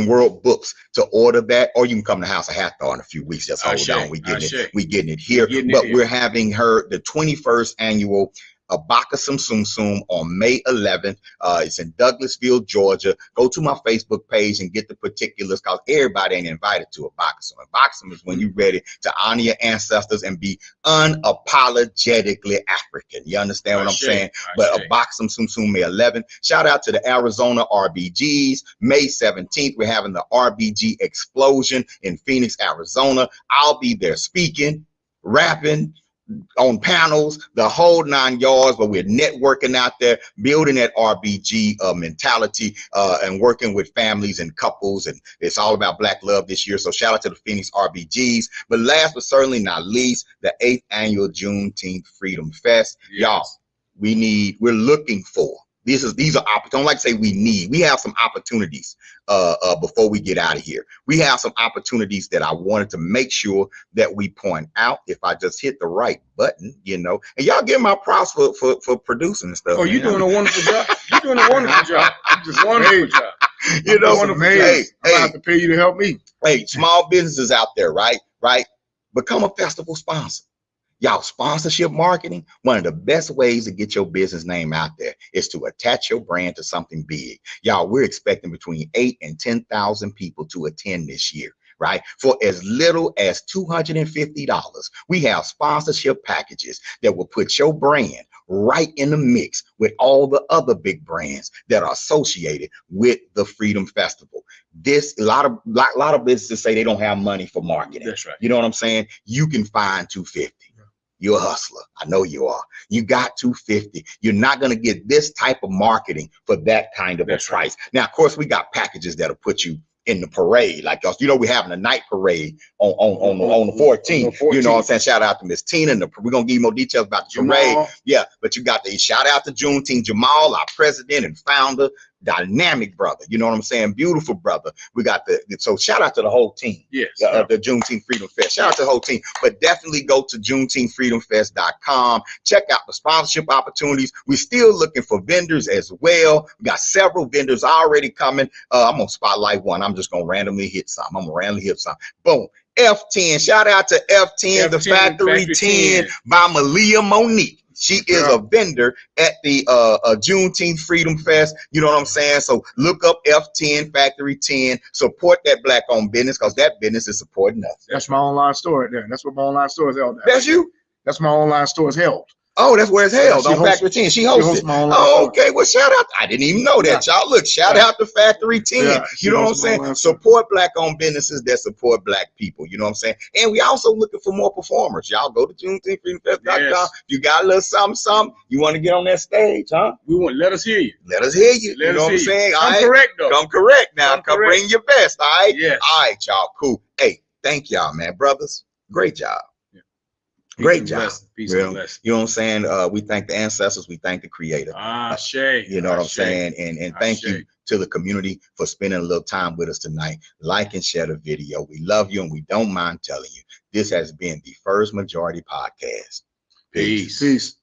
World Books to order that, or you can come to House of Hathor in a few weeks. Just hold on, we getting it here. We're having her the 21st annual Abakasum Tsum Tsum on May 11th. It's in Douglasville, Georgia. Go to my Facebook page and get the particulars, because everybody ain't invited to Abakasum. Abakasum is when you're ready to honor your ancestors and be unapologetically African. You understand what I'm saying? But Abakasum Tsum Tsum May 11th. Shout out to the Arizona RBGs. May 17th, we're having the RBG Explosion in Phoenix, Arizona. I'll be there speaking, rapping, on panels, the whole 9 yards, but we're networking out there, building that RBG mentality and working with families and couples. And it's all about Black love this year. So shout out to the Phoenix RBGs. But last but certainly not least, the 8th annual Juneteenth Freedom Fest. Yes. Y'all, we're looking for These are opportunities. Don't like to say we have some opportunities before we get out of here. We have some opportunities that I wanted to make sure that we point out. If I just hit the right button, you know, and y'all give my props for producing and stuff. Oh, you're doing a wonderful job. You're doing a wonderful job. Just wonderful job. You know, hey, I'm gonna have to pay you to help me. Hey, small businesses out there, right? Become a festival sponsor. Y'all, sponsorship marketing, one of the best ways to get your business name out there is to attach your brand to something big. Y'all, we're expecting between 8,000 and 10,000 people to attend this year, right? For as little as $250, we have sponsorship packages that will put your brand right in the mix with all the other big brands that are associated with the Freedom Festival. This, a lot of businesses say they don't have money for marketing. That's right. You know what I'm saying? You can find $250. You're a hustler. I know you are. You got $250. You're not going to get this type of marketing for that kind of a price. Right. Now, of course, we got packages that'll put you in the parade. Like, you know, we're having a night parade on the 14th. You know what I'm saying? Shout out to Miss Tina. And we're going to give you more details about the parade. Yeah, but you got the shout out to Juneteenth. Jamal, our president and founder, dynamic brother. You know what I'm saying? Beautiful brother. We got so shout out to the whole team. Yes. The Juneteenth Freedom Fest. Shout out to the whole team. But definitely go to JuneteenthFreedomFest.com. Check out the sponsorship opportunities. We're still looking for vendors as well. We got several vendors already coming. I'm gonna spotlight one. I'm just gonna randomly hit something. Boom. F10. Shout out to F10, the Factory 10 by Malia Monique. She is a vendor at the Juneteenth Freedom Fest. You know what I'm saying? So look up F10 Factory 10. Support that Black-owned business because that business is supporting us. That's my online store right there. That's what my online store is held at. That's you? That's my online store is held. Oh, that's where it's held, on Factory 10. She hosts it. Oh, okay. Well, shout out. I didn't even know that, y'all. Look, shout out to Factory 10. Yeah, you know what I'm saying? Support Black-owned businesses that support Black people. You know what I'm saying? And we also looking for more performers. Y'all go to JuneteenthFreedomFest.com. Yes. You got a little something, you want to get on that stage, huh? Let us hear you. Let us hear you. You know what I'm saying? Come correct, though. Come correct now. Come bring your best, all right? Yes. All right, y'all. Cool. Hey, thank y'all, man. Brothers, great job. Great job. Peace and blessing. You know what I'm saying? We thank the ancestors. We thank the creator. You know what I'm saying? And thank you to the community for spending a little time with us tonight. Like and share the video. We love you and we don't mind telling you. This has been the First Majority Podcast. Peace. Peace.